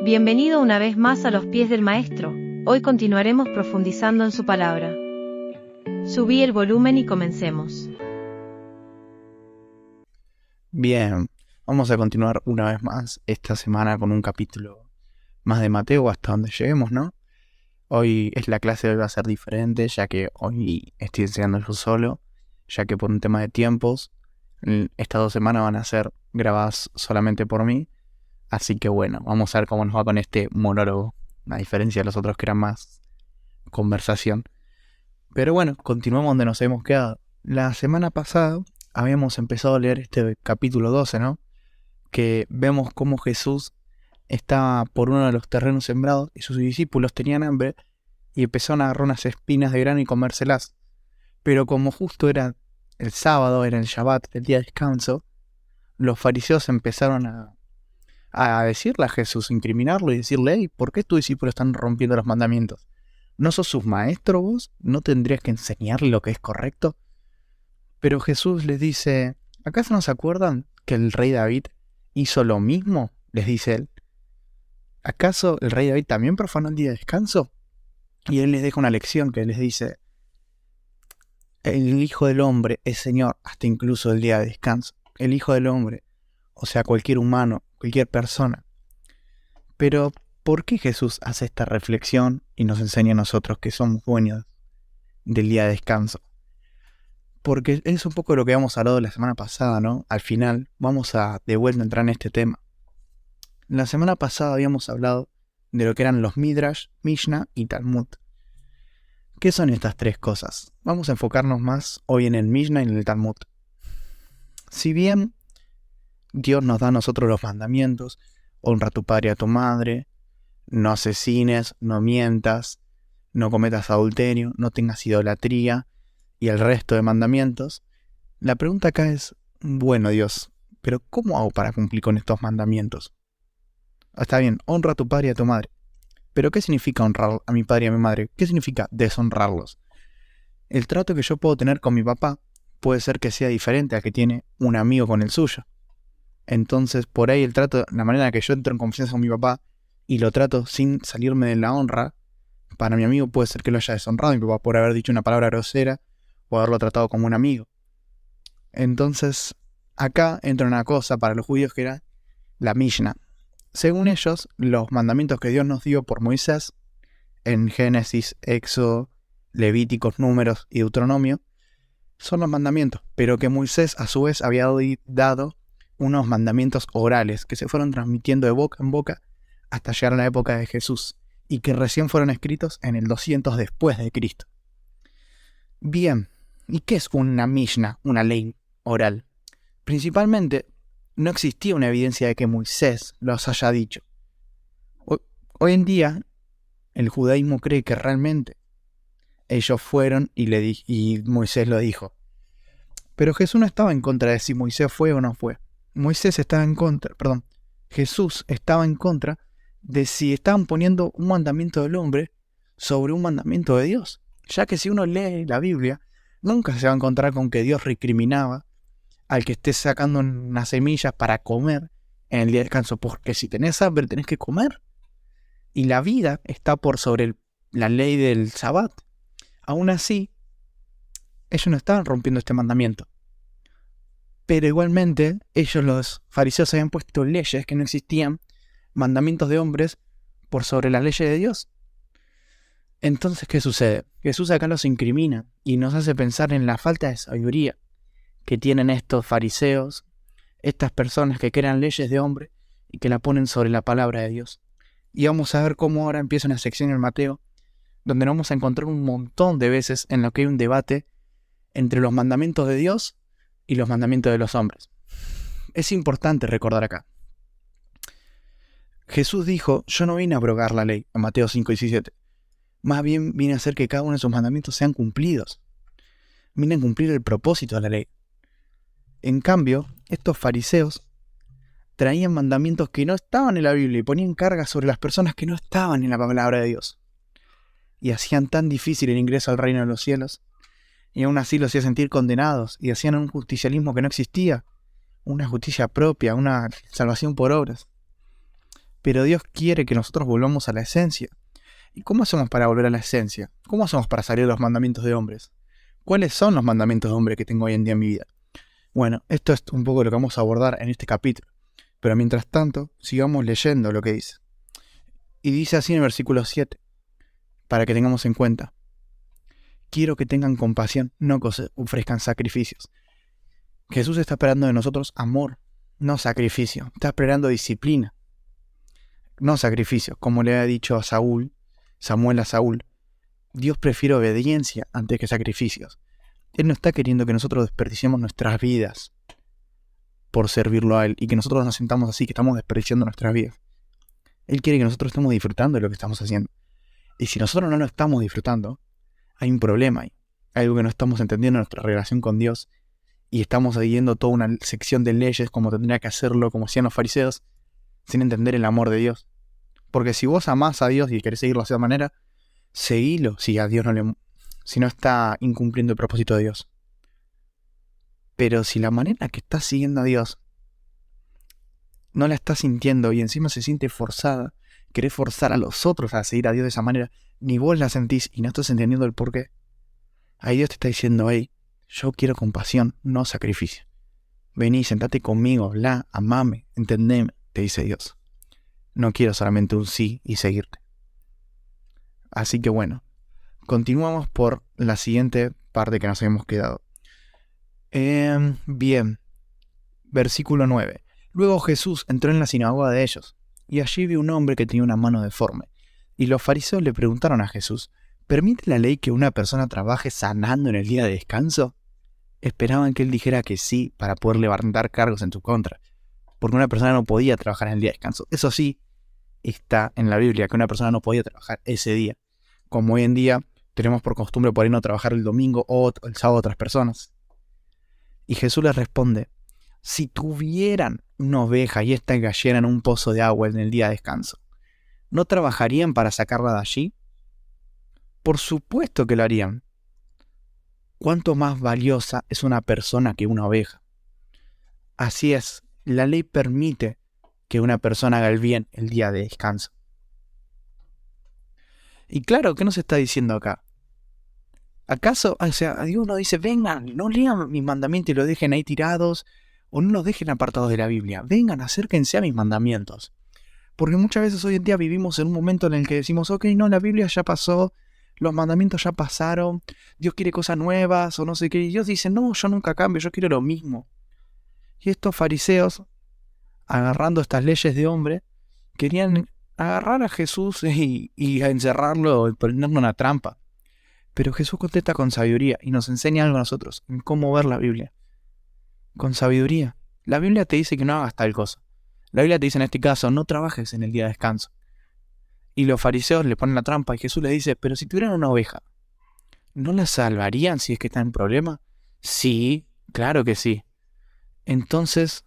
Bienvenido una vez más a los pies del Maestro. Hoy continuaremos profundizando en su palabra. Subí el volumen y comencemos. Bien, vamos a continuar una vez más esta semana con un capítulo más de Mateo hasta donde lleguemos, ¿no? Hoy la clase de hoy va a ser diferente, ya que hoy estoy enseñando yo solo, ya que por un tema de tiempos, estas 2 semanas van a ser grabadas solamente por mí. Así que bueno, vamos a ver cómo nos va con este monólogo, a diferencia de los otros que eran más conversación. Pero bueno, continuamos donde nos hemos quedado. La semana pasada habíamos empezado a leer este capítulo 12, ¿no? Que vemos cómo Jesús estaba por uno de los terrenos sembrados y sus discípulos tenían hambre y empezaron a agarrar unas espinas de grano y comérselas. Pero como justo era el sábado, era el Shabbat, el día de descanso, los fariseos empezaron a decirle a Jesús, incriminarlo y decirle: hey, ¿por qué tus discípulos están rompiendo los mandamientos? ¿No sos sus maestros vos? ¿No tendrías que enseñarle lo que es correcto? Pero Jesús les dice: ¿acaso no se acuerdan que el rey David hizo lo mismo? Les dice él. ¿Acaso el rey David también profanó el día de descanso? Y él les deja una lección que les dice: el Hijo del Hombre es Señor hasta incluso el día de descanso. El Hijo del Hombre, o sea, cualquier humano, cualquier persona. Pero, ¿por qué Jesús hace esta reflexión y nos enseña a nosotros que somos dueños del día de descanso? Porque es un poco lo que habíamos hablado la semana pasada, ¿no? Al final vamos a de vuelta entrar en este tema. La semana pasada habíamos hablado de lo que eran los Midrash, Mishnah y Talmud. ¿Qué son estas 3 cosas? Vamos a enfocarnos más hoy en el Mishnah y en el Talmud. Si bien Dios nos da a nosotros los mandamientos: honra a tu padre y a tu madre, no asesines, no mientas, no cometas adulterio, no tengas idolatría y el resto de mandamientos, la pregunta acá es: bueno, Dios, pero ¿cómo hago para cumplir con estos mandamientos? Está bien, honra a tu padre y a tu madre, pero ¿qué significa honrar a mi padre y a mi madre? ¿Qué significa deshonrarlos? El trato que yo puedo tener con mi papá puede ser que sea diferente al que tiene un amigo con el suyo. Entonces, por ahí el trato, la manera en que yo entro en confianza con mi papá y lo trato sin salirme de la honra, para mi amigo puede ser que lo haya deshonrado a mi papá por haber dicho una palabra grosera o haberlo tratado como un amigo. Entonces, acá entra una cosa para los judíos que era la Mishnah. Según ellos, los mandamientos que Dios nos dio por Moisés, en Génesis, Éxodo, Levíticos, Números y Deuteronomio, son los mandamientos, pero que Moisés a su vez había dado unos mandamientos orales que se fueron transmitiendo de boca en boca hasta llegar a la época de Jesús y que recién fueron escritos en el 200 después de Cristo. Bien, ¿y qué es una Mishnah, una ley oral? Principalmente, no existía una evidencia de que Moisés los haya dicho. Hoy en día, el judaísmo cree que realmente ellos fueron y Moisés lo dijo. Pero Jesús no estaba en contra de si Moisés fue o no fue. Jesús estaba en contra de si estaban poniendo un mandamiento del hombre sobre un mandamiento de Dios. Ya que si uno lee la Biblia, nunca se va a encontrar con que Dios recriminaba al que esté sacando unas semillas para comer en el día de descanso. Porque si tenés hambre, tenés que comer. Y la vida está por sobre la ley del Sabbat. Aún así, ellos no estaban rompiendo este mandamiento. Pero igualmente, ellos, los fariseos, habían puesto leyes que no existían, mandamientos de hombres, por sobre las leyes de Dios. Entonces, ¿qué sucede? Jesús acá los incrimina y nos hace pensar en la falta de sabiduría que tienen estos fariseos, estas personas que crean leyes de hombre y que la ponen sobre la palabra de Dios. Y vamos a ver cómo ahora empieza una sección en Mateo, donde nos vamos a encontrar un montón de veces en lo que hay un debate entre los mandamientos de Dios y los mandamientos de los hombres. Es importante recordar acá. Jesús dijo: yo no vine a abrogar la ley, en Mateo 5:17. Más bien vine a hacer que cada uno de sus mandamientos sean cumplidos. Vine a cumplir el propósito de la ley. En cambio, estos fariseos traían mandamientos que no estaban en la Biblia y ponían cargas sobre las personas que no estaban en la palabra de Dios. Y hacían tan difícil el ingreso al reino de los cielos. Y aún así los hacía sentir condenados y hacían un justicialismo que no existía. Una justicia propia, una salvación por obras. Pero Dios quiere que nosotros volvamos a la esencia. ¿Y cómo hacemos para volver a la esencia? ¿Cómo hacemos para salir de los mandamientos de hombres? ¿Cuáles son los mandamientos de hombre que tengo hoy en día en mi vida? Bueno, esto es un poco lo que vamos a abordar en este capítulo. Pero mientras tanto, sigamos leyendo lo que dice. Y dice así en el versículo 7, para que tengamos en cuenta. Quiero que tengan compasión, no que ofrezcan sacrificios. Jesús está esperando de nosotros amor, no sacrificio. Está esperando disciplina, no sacrificio. Como le ha dicho a Samuel a Saúl, Dios prefiere obediencia antes que sacrificios. Él no está queriendo que nosotros desperdiciemos nuestras vidas por servirlo a Él y que nosotros nos sintamos así, que estamos desperdiciando nuestras vidas. Él quiere que nosotros estemos disfrutando de lo que estamos haciendo. Y si nosotros no lo estamos disfrutando, hay un problema ahí. Hay algo que no estamos entendiendo en nuestra relación con Dios y estamos siguiendo toda una sección de leyes como tendría que hacerlo, como hacían los fariseos, sin entender el amor de Dios. Porque si vos amás a Dios y querés seguirlo de esa manera, seguilo si no está incumpliendo el propósito de Dios. Pero si la manera que estás siguiendo a Dios no la estás sintiendo y encima se siente forzada, querés forzar a los otros a seguir a Dios de esa manera, ni vos la sentís y no estás entendiendo el porqué, ahí Dios te está diciendo, hey, yo quiero compasión, no sacrificio. Vení, sentate conmigo, habla, amame, entendeme, te dice Dios. No quiero solamente un sí y seguirte. Así que bueno, continuamos por la siguiente parte que nos habíamos quedado. Bien, versículo 9. Luego Jesús entró en la sinagoga de ellos, y allí vio un hombre que tenía una mano deforme. Y los fariseos le preguntaron a Jesús, ¿permite la ley que una persona trabaje sanando en el día de descanso? Esperaban que él dijera que sí para poder levantar cargos en su contra, porque una persona no podía trabajar en el día de descanso. Eso sí, está en la Biblia, que una persona no podía trabajar ese día. Como hoy en día tenemos por costumbre por ahí no trabajar el domingo o el sábado otras personas. Y Jesús les responde, si tuvieran una oveja y ésta cayera en un pozo de agua en el día de descanso, ¿no trabajarían para sacarla de allí? Por supuesto que lo harían. ¿Cuánto más valiosa es una persona que una oveja? Así es, la ley permite que una persona haga el bien el día de descanso. Y claro, ¿qué nos está diciendo acá? ¿Acaso, Dios nos dice, vengan, no lean mis mandamientos y los dejen ahí tirados, o no los dejen apartados de la Biblia? Vengan, acérquense a mis mandamientos. Porque muchas veces hoy en día vivimos en un momento en el que decimos, ok, no, la Biblia ya pasó, los mandamientos ya pasaron, Dios quiere cosas nuevas, o no sé qué, y Dios dice, no, yo nunca cambio, yo quiero lo mismo. Y estos fariseos, agarrando estas leyes de hombre, querían agarrar a Jesús y a encerrarlo y ponerlo en una trampa. Pero Jesús contesta con sabiduría y nos enseña algo a nosotros, en cómo ver la Biblia. Con sabiduría. La Biblia te dice que no hagas tal cosa. La Biblia te dice en este caso, no trabajes en el día de descanso. Y los fariseos le ponen la trampa y Jesús les dice, pero si tuvieran una oveja, ¿no la salvarían si es que está en problema? Sí, claro que sí. Entonces,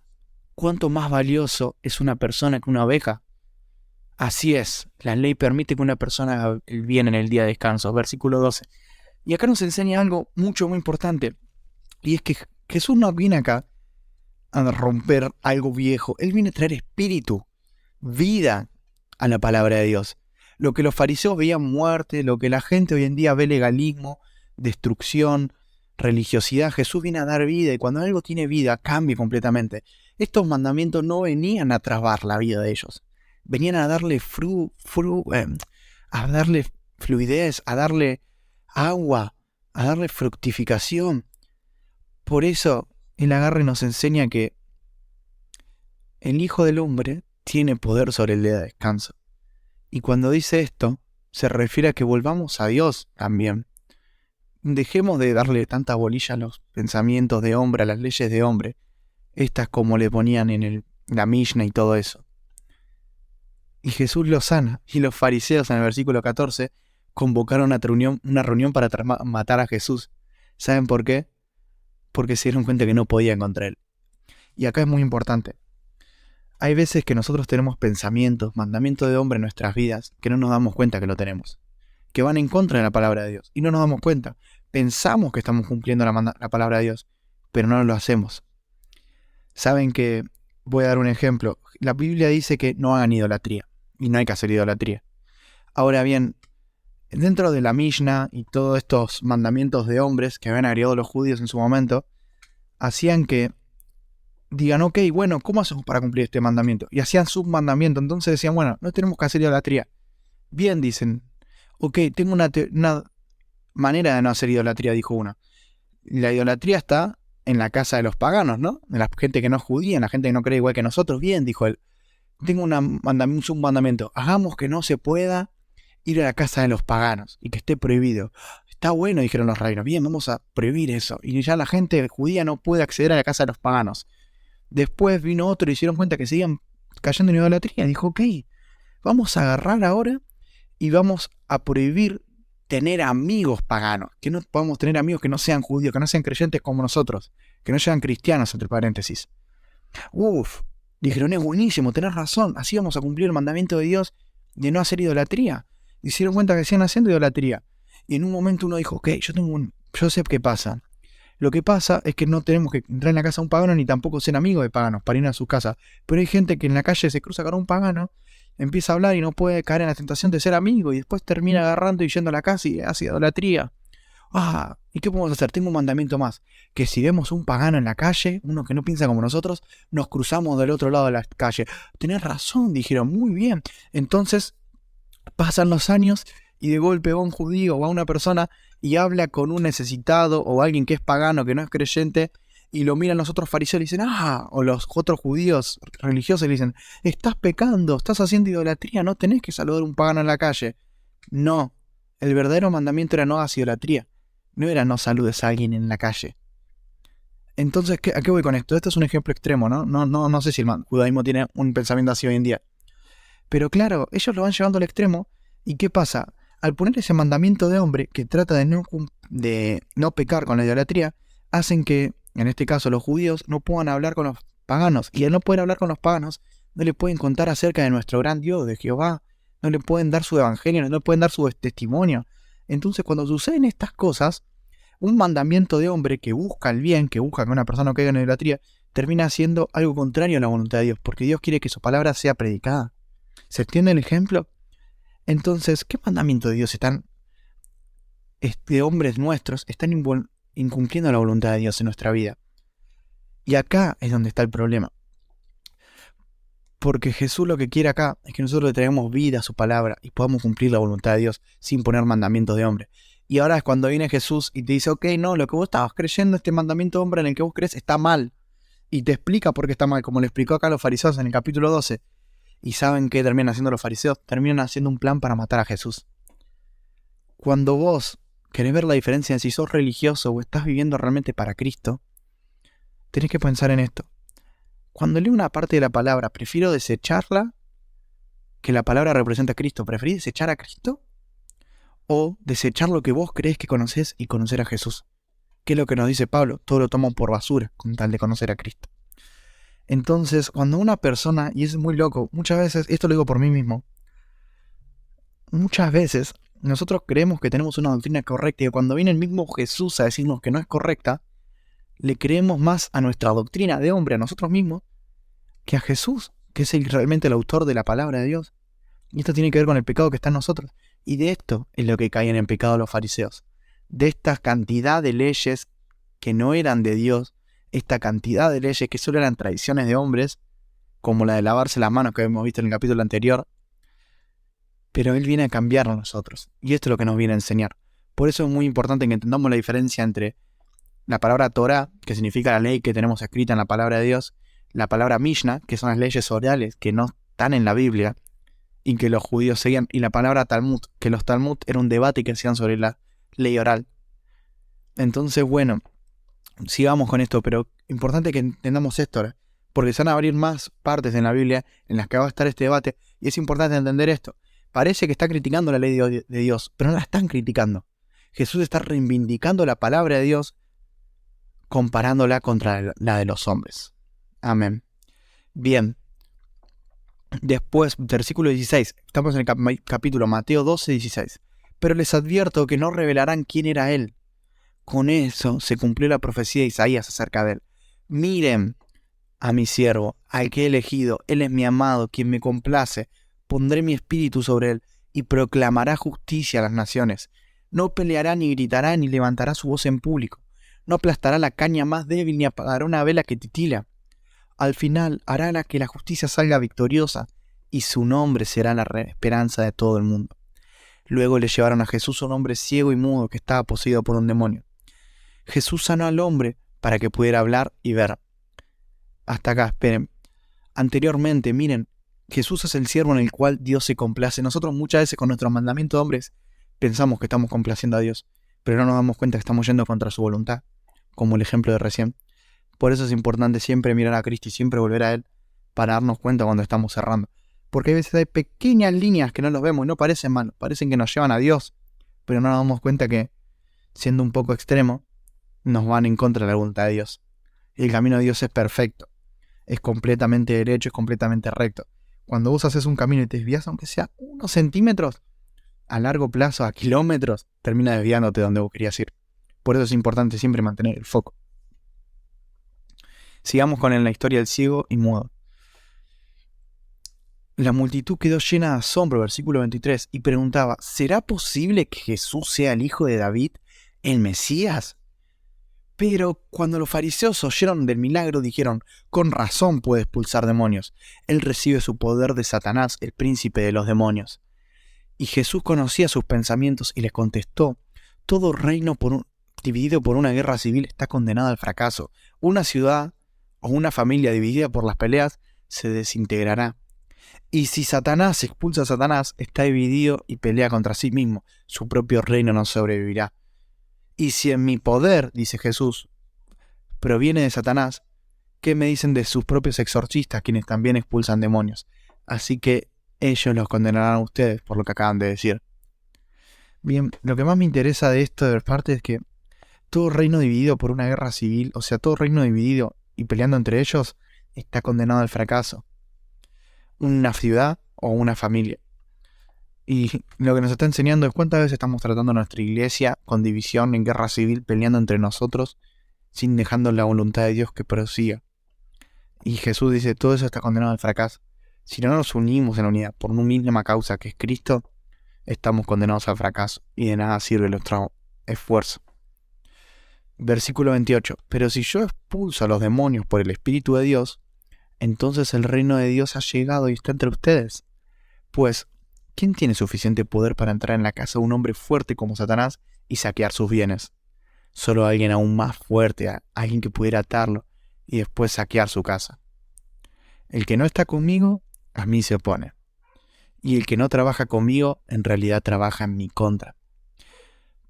¿cuánto más valioso es una persona que una oveja? Así es, la ley permite que una persona haga el bien en el día de descanso. Versículo 12. Y acá nos enseña algo muy importante. Y es que Jesús no viene acá a romper algo viejo. Él viene a traer espíritu, vida a la palabra de Dios. Lo que los fariseos veían muerte, lo que la gente hoy en día ve legalismo, destrucción, religiosidad, Jesús viene a dar vida. Y cuando algo tiene vida, cambia completamente. Estos mandamientos no venían a trabar la vida de ellos. Venían a darle a darle fluidez, a darle agua, a darle fructificación. Por eso el agarre nos enseña que el Hijo del Hombre tiene poder sobre el día de descanso. Y cuando dice esto, se refiere a que volvamos a Dios también. Dejemos de darle tanta bolilla a los pensamientos de hombre, a las leyes de hombre, estas como le ponían en la Mishnah y todo eso. Y Jesús lo sana. Y los fariseos en el versículo 14 convocaron una reunión para matar a Jesús. ¿Saben por qué? Porque se dieron cuenta que no podían contra él. Y acá es muy importante. Hay veces que nosotros tenemos pensamientos, mandamientos de hombre en nuestras vidas, que no nos damos cuenta que lo tenemos. Que van en contra de la palabra de Dios. Y no nos damos cuenta. Pensamos que estamos cumpliendo la palabra de Dios, pero no lo hacemos. Saben que, voy a dar un ejemplo. la Biblia dice que no hagan idolatría, y no hay que hacer idolatría. Ahora bien, dentro de la Mishnah y todos estos mandamientos de hombres que habían agregado los judíos en su momento, hacían que digan, ok, bueno, ¿cómo hacemos para cumplir este mandamiento? Y hacían submandamiento, entonces decían, bueno, no tenemos que hacer idolatría. Bien, dicen, ok, tengo una manera de no hacer idolatría, dijo una. La idolatría está en la casa de los paganos, ¿no? En la gente que no es judía, en la gente que no cree igual que nosotros. Bien, dijo él, tengo un submandamiento, hagamos que no se pueda ir a la casa de los paganos y que esté prohibido. Está bueno, dijeron los rabinos, bien, vamos a prohibir eso. Y ya la gente judía no puede acceder a la casa de los paganos. Después vino otro y se dieron cuenta que seguían cayendo en idolatría. Dijo, ok, vamos a agarrar ahora y vamos a prohibir tener amigos paganos. Que no podamos tener amigos que no sean judíos, que no sean creyentes como nosotros, que no sean cristianos, entre paréntesis. Dijeron, es buenísimo, tenés razón, así vamos a cumplir el mandamiento de Dios de no hacer idolatría. Y se dieron cuenta que siguen haciendo idolatría. Y en un momento uno dijo, ok, yo sé qué pasa. Lo que pasa es que no tenemos que entrar en la casa de un pagano ni tampoco ser amigos de paganos para ir a su casa. Pero hay gente que en la calle se cruza con un pagano, empieza a hablar y no puede caer en la tentación de ser amigo y después termina agarrando y yendo a la casa y hace idolatría. ¿Y qué podemos hacer? Tengo un mandamiento más, que si vemos un pagano en la calle, uno que no piensa como nosotros, nos cruzamos del otro lado de la calle. Tenés razón, dijeron, muy bien. Entonces pasan los años y de golpe va un judío o va una persona y habla con un necesitado o alguien que es pagano, que no es creyente, y lo miran los otros fariseos y dicen, o los otros judíos religiosos y le dicen, estás pecando, estás haciendo idolatría, no tenés que saludar a un pagano en la calle. No, el verdadero mandamiento era no hagas idolatría, no era no saludes a alguien en la calle. Entonces, ¿a qué voy con esto? Esto es un ejemplo extremo, ¿no? No sé si el judaísmo tiene un pensamiento así hoy en día. Pero claro, ellos lo van llevando al extremo. ¿Y qué pasa? Al poner ese mandamiento de hombre que trata de no pecar con la idolatría, hacen que, en este caso, los judíos no puedan hablar con los paganos. Y al no poder hablar con los paganos, no le pueden contar acerca de nuestro gran Dios, de Jehová. No le pueden dar su evangelio, no le pueden dar su testimonio. Entonces, cuando suceden estas cosas, un mandamiento de hombre que busca el bien, que busca que una persona no caiga en idolatría, termina siendo algo contrario a la voluntad de Dios, porque Dios quiere que su palabra sea predicada. ¿Se entiende el ejemplo? Entonces, ¿qué mandamiento de Dios hombres nuestros están incumpliendo la voluntad de Dios en nuestra vida? Y acá es donde está el problema. Porque Jesús lo que quiere acá es que nosotros le traigamos vida a su palabra y podamos cumplir la voluntad de Dios sin poner mandamientos de hombre. Y ahora es cuando viene Jesús y te dice, ok, no, lo que vos estabas creyendo, este mandamiento de hombre en el que vos crees, está mal. Y te explica por qué está mal, como le explicó acá a los fariseos en el capítulo 12. ¿Y saben qué terminan haciendo los fariseos? Terminan haciendo un plan para matar a Jesús. Cuando vos querés ver la diferencia en si sos religioso o estás viviendo realmente para Cristo, tenés que pensar en esto. Cuando leo una parte de la palabra, prefiero desecharla que la palabra representa a Cristo. ¿Preferís desechar a Cristo? ¿O desechar lo que vos creés que conocés y conocer a Jesús? ¿Qué es lo que nos dice Pablo? Todo lo tomo por basura con tal de conocer a Cristo. Entonces, cuando una persona, y es muy loco, muchas veces, esto lo digo por mí mismo, muchas veces nosotros creemos que tenemos una doctrina correcta y cuando viene el mismo Jesús a decirnos que no es correcta, le creemos más a nuestra doctrina de hombre, a nosotros mismos, que a Jesús, que es realmente el autor de la palabra de Dios. Y esto tiene que ver con el pecado que está en nosotros. Y de esto es lo que caían en pecado los fariseos. De esta cantidad de leyes que no eran de Dios, esta cantidad de leyes que solo eran tradiciones de hombres, como la de lavarse las manos que hemos visto en el capítulo anterior, pero Él viene a cambiar a nosotros, y esto es lo que nos viene a enseñar. Por eso es muy importante que entendamos la diferencia entre la palabra Torah, que significa la ley que tenemos escrita en la palabra de Dios, la palabra Mishnah, que son las leyes orales que no están en la Biblia, y que los judíos seguían, y la palabra Talmud, que los Talmud era un debate que hacían sobre la ley oral. Entonces, bueno, sigamos con esto, pero importante que entendamos esto, ¿eh? Porque se van a abrir más partes en la Biblia en las que va a estar este debate, y es importante entender esto. Parece que está criticando la ley de Dios, pero no la están criticando. Jesús está reivindicando la palabra de Dios, comparándola contra la de los hombres. Amén. Bien. Después, versículo 16. Estamos en el capítulo Mateo 12, 16. Pero les advierto que no revelarán quién era Él. Con eso se cumplió la profecía de Isaías acerca de Él. Miren, a mi siervo, al que he elegido, él es mi amado, quien me complace, pondré mi espíritu sobre él, y proclamará justicia a las naciones. No peleará ni gritará ni levantará su voz en público. No aplastará la caña más débil ni apagará una vela que titila. Al final hará que la justicia salga victoriosa, y su nombre será la esperanza de todo el mundo. Luego le llevaron a Jesús un hombre ciego y mudo que estaba poseído por un demonio. Jesús sanó al hombre para que pudiera hablar y ver. Hasta acá, esperen. Anteriormente, miren, Jesús es el siervo en el cual Dios se complace. Nosotros muchas veces con nuestros mandamientos de hombres pensamos que estamos complaciendo a Dios, pero no nos damos cuenta que estamos yendo contra su voluntad, como el ejemplo de recién. Por eso es importante siempre mirar a Cristo y siempre volver a Él para darnos cuenta cuando estamos errando. Porque a veces hay pequeñas líneas que no los vemos y no parecen malos, parecen que nos llevan a Dios, pero no nos damos cuenta que, siendo un poco extremo, nos van en contra de la voluntad de Dios. Y el camino de Dios es perfecto, es completamente derecho, es completamente recto. Cuando vos haces un camino y te desvías, aunque sea unos centímetros, a largo plazo, a kilómetros, termina desviándote de donde vos querías ir. Por eso es importante siempre mantener el foco. Sigamos con la historia del ciego y mudo. La multitud quedó llena de asombro, versículo 23, y preguntaba, ¿será posible que Jesús sea el hijo de David, el Mesías? Pero cuando los fariseos oyeron del milagro, dijeron, con razón puede expulsar demonios. Él recibe su poder de Satanás, el príncipe de los demonios. Y Jesús conocía sus pensamientos y les contestó, todo reino dividido por una guerra civil está condenado al fracaso. Una ciudad o una familia dividida por las peleas se desintegrará. Y si Satanás expulsa a Satanás, está dividido y pelea contra sí mismo. Su propio reino no sobrevivirá. Y si en mi poder, dice Jesús, proviene de Satanás, ¿qué me dicen de sus propios exorcistas, quienes también expulsan demonios? Así que ellos los condenarán a ustedes por lo que acaban de decir. Bien, lo que más me interesa de esto de parte es que todo reino dividido por una guerra civil, o sea, todo reino dividido y peleando entre ellos, está condenado al fracaso. Una ciudad o una familia. Y lo que nos está enseñando es cuántas veces estamos tratando nuestra iglesia con división, en guerra civil, peleando entre nosotros, sin dejando la voluntad de Dios que prosiga. Y Jesús dice, todo eso está condenado al fracaso. Si no nos unimos en la unidad por una misma causa que es Cristo, estamos condenados al fracaso y de nada sirve nuestro esfuerzo. Versículo 28. Pero si yo expulso a los demonios por el Espíritu de Dios, entonces el reino de Dios ha llegado y está entre ustedes. Pues, ¿quién tiene suficiente poder para entrar en la casa de un hombre fuerte como Satanás y saquear sus bienes? Solo alguien aún más fuerte, alguien que pudiera atarlo y después saquear su casa. El que no está conmigo, a mí se opone. Y el que no trabaja conmigo, en realidad trabaja en mi contra.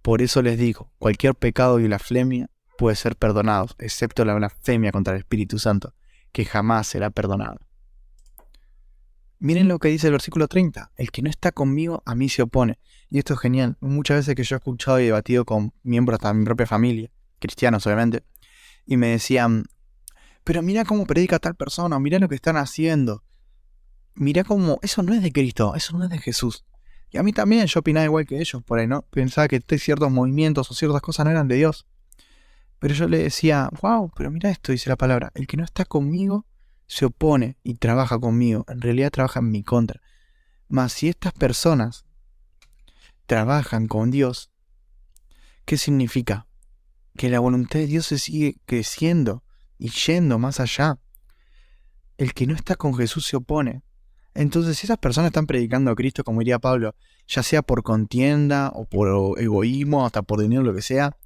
Por eso les digo, cualquier pecado y blasfemia puede ser perdonado, excepto la blasfemia contra el Espíritu Santo, que jamás será perdonado. Miren lo que dice el versículo 30. El que no está conmigo, a mí se opone. Y esto es genial. Muchas veces que yo he escuchado y debatido con miembros de mi propia familia, cristianos obviamente, y me decían, pero mira cómo predica tal persona, mira lo que están haciendo. Mira cómo, eso no es de Cristo, eso no es de Jesús. Y a mí también, yo opinaba igual que ellos por ahí, ¿no? Pensaba que ciertos movimientos o ciertas cosas no eran de Dios. Pero yo le decía, wow, pero mira esto, dice la palabra, el que no está conmigo se opone y trabaja conmigo, en realidad trabaja en mi contra. Mas si estas personas trabajan con Dios, ¿qué significa? Que la voluntad de Dios se sigue creciendo y yendo más allá. El que no está con Jesús se opone. Entonces, si esas personas están predicando a Cristo, como diría Pablo, ya sea por contienda o por egoísmo, hasta por dinero, lo que sea,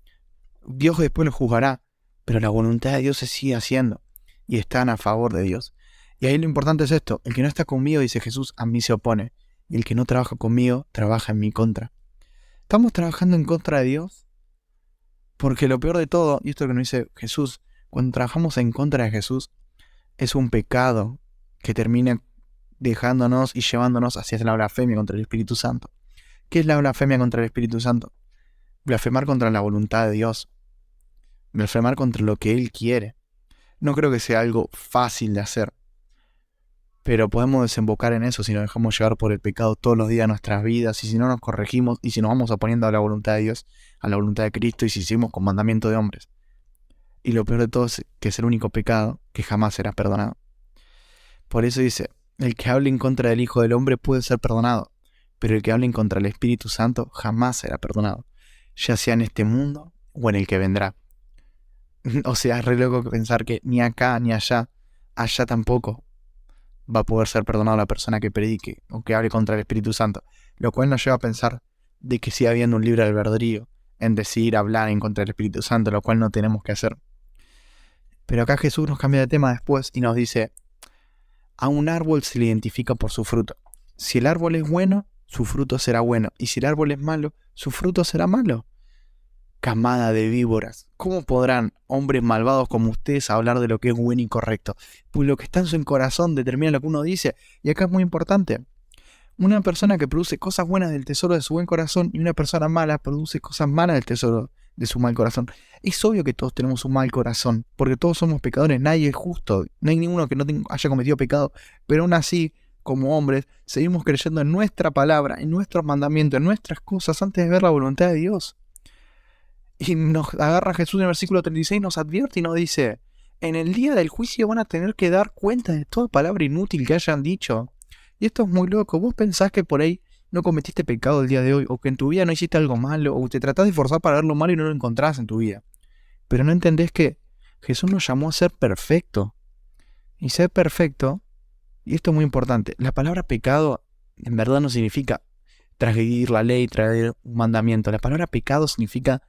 Dios después los juzgará. Pero la voluntad de Dios se sigue haciendo y están a favor de Dios. Y ahí lo importante es esto, el que no está conmigo, dice Jesús, a mí se opone. Y el que no trabaja conmigo, trabaja en mi contra. ¿Estamos trabajando en contra de Dios? Porque lo peor de todo, y esto es lo que nos dice Jesús, cuando trabajamos en contra de Jesús, es un pecado que termina dejándonos y llevándonos hacia la blasfemia contra el Espíritu Santo. ¿Qué es la blasfemia contra el Espíritu Santo? Blasfemar contra la voluntad de Dios. Blasfemar contra lo que Él quiere. No creo que sea algo fácil de hacer, pero podemos desembocar en eso si nos dejamos llevar por el pecado todos los días de nuestras vidas, y si no nos corregimos, y si nos vamos oponiendo a la voluntad de Dios, a la voluntad de Cristo, y si seguimos con mandamiento de hombres. Y lo peor de todo es que es el único pecado que jamás será perdonado. Por eso dice, el que hable en contra del Hijo del Hombre puede ser perdonado, pero el que hable en contra del Espíritu Santo jamás será perdonado, ya sea en este mundo o en el que vendrá. O sea, es re loco pensar que ni acá ni allá tampoco va a poder ser perdonado la persona que predique o que hable contra el Espíritu Santo, lo cual nos lleva a pensar de que sigue habiendo un libre albedrío en decidir hablar en contra del Espíritu Santo, lo cual no tenemos que hacer. Pero acá Jesús nos cambia de tema después y nos dice, a un árbol se le identifica por su fruto. Si el árbol es bueno, su fruto será bueno, y si el árbol es malo, su fruto será malo. Camada de víboras, ¿cómo podrán hombres malvados como ustedes hablar de lo que es bueno y correcto? Pues lo que está en su corazón determina lo que uno dice, y acá es muy importante. Una persona que produce cosas buenas del tesoro de su buen corazón y una persona mala produce cosas malas del tesoro de su mal corazón. Es obvio que todos tenemos un mal corazón, porque todos somos pecadores, nadie es justo, no hay ninguno que no haya cometido pecado, pero aún así, como hombres, seguimos creyendo en nuestra palabra, en nuestros mandamientos, en nuestras cosas antes de ver la voluntad de Dios. Y nos agarra Jesús en el versículo 36, nos advierte y nos dice, en el día del juicio van a tener que dar cuenta de toda palabra inútil que hayan dicho. Y esto es muy loco. Vos pensás que por ahí no cometiste pecado el día de hoy, o que en tu vida no hiciste algo malo, o te tratás de forzar para ver lo malo y no lo encontrás en tu vida. Pero no entendés que Jesús nos llamó a ser perfecto. Y ser perfecto, y esto es muy importante, la palabra pecado en verdad no significa transgredir la ley, traer un mandamiento. La palabra pecado significa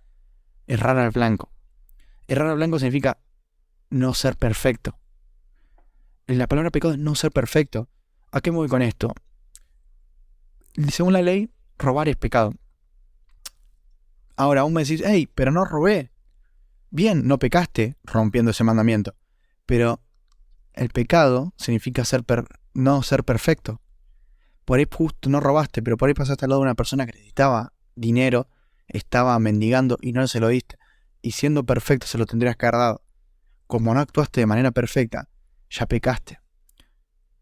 errar al blanco. Errar al blanco significa no ser perfecto. La palabra pecado es no ser perfecto. ¿A qué me voy con esto? Según la ley, robar es pecado. Ahora aún me decís, hey, pero no robé. Bien, no pecaste rompiendo ese mandamiento. Pero el pecado significa no ser perfecto. Por ahí justo no robaste, pero por ahí pasaste al lado de una persona que necesitaba dinero, estaba mendigando y no se lo diste. Y siendo perfecto se lo tendrías que haber dado. Como no actuaste de manera perfecta, ya pecaste.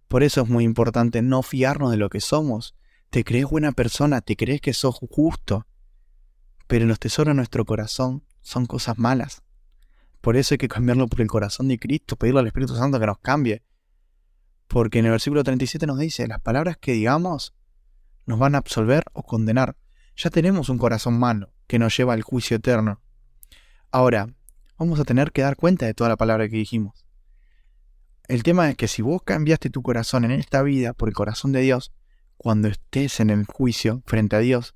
Por eso es muy importante no fiarnos de lo que somos. Te crees buena persona, te crees que sos justo, pero los tesoros de nuestro corazón son cosas malas. Por eso hay que cambiarlo por el corazón de Cristo, pedirle al Espíritu Santo que nos cambie. Porque en el versículo 37 nos dice, las palabras que digamos nos van a absolver o condenar. Ya tenemos un corazón malo que nos lleva al juicio eterno. Ahora, vamos a tener que dar cuenta de toda la palabra que dijimos. El tema es que si vos cambiaste tu corazón en esta vida por el corazón de Dios, cuando estés en el juicio frente a Dios,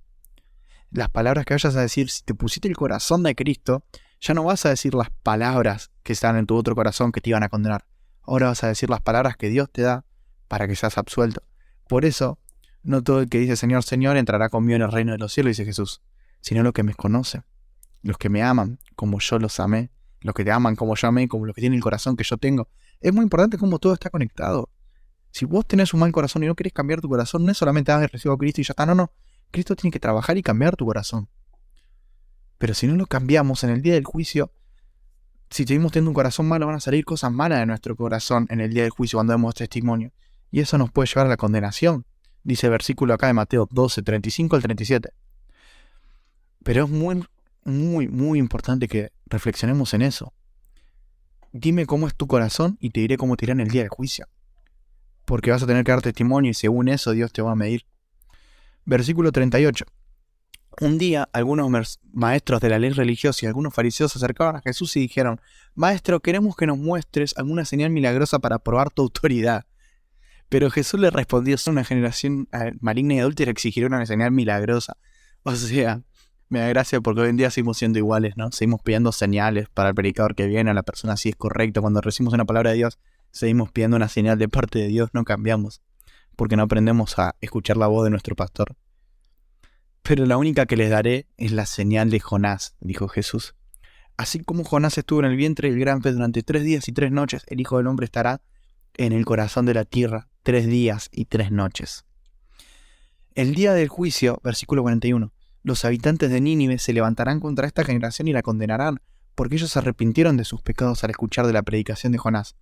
las palabras que vayas a decir, si te pusiste el corazón de Cristo, ya no vas a decir las palabras que están en tu otro corazón que te iban a condenar. Ahora vas a decir las palabras que Dios te da para que seas absuelto. Por eso, no todo el que dice Señor, Señor entrará conmigo en el reino de los cielos, dice Jesús, sino los que me conocen, los que me aman como yo los amé, los que te aman como yo amé, como los que tienen el corazón que yo tengo. Es muy importante cómo todo está conectado. Si vos tenés un mal corazón y no querés cambiar tu corazón, no es solamente recibo a Cristo y ya está, no. Cristo tiene que trabajar y cambiar tu corazón. Pero si no lo cambiamos en el día del juicio, si seguimos teniendo un corazón malo, van a salir cosas malas de nuestro corazón en el día del juicio cuando demos testimonio. Y eso nos puede llevar a la condenación. Dice el versículo acá de Mateo 12, 35 al 37. Pero es muy importante que reflexionemos en eso. Dime cómo es tu corazón y te diré cómo te irá en el día del juicio. Porque vas a tener que dar testimonio y según eso Dios te va a medir. Versículo 38. Un día algunos maestros de la ley religiosa y algunos fariseos se acercaron a Jesús y dijeron, Maestro, queremos que nos muestres alguna señal milagrosa para probar tu autoridad. Pero Jesús le respondió, son una generación maligna y adúltera, exigirá una señal milagrosa. O sea, me da gracia porque hoy en día seguimos siendo iguales, ¿no? Seguimos pidiendo señales para el predicador que viene, a la persona si es correcto. Cuando recibimos una palabra de Dios, seguimos pidiendo una señal de parte de Dios, no cambiamos. Porque no aprendemos a escuchar la voz de nuestro pastor. Pero la única que les daré es la señal de Jonás, dijo Jesús. Así como Jonás estuvo en el vientre del gran pez durante 3 días y 3 noches, el Hijo del Hombre estará en el corazón de la tierra 3 días y 3 noches. El día del juicio, versículo 41, los habitantes de Nínive se levantarán contra esta generación y la condenarán, porque ellos se arrepintieron de sus pecados al escuchar de la predicación de Jonás.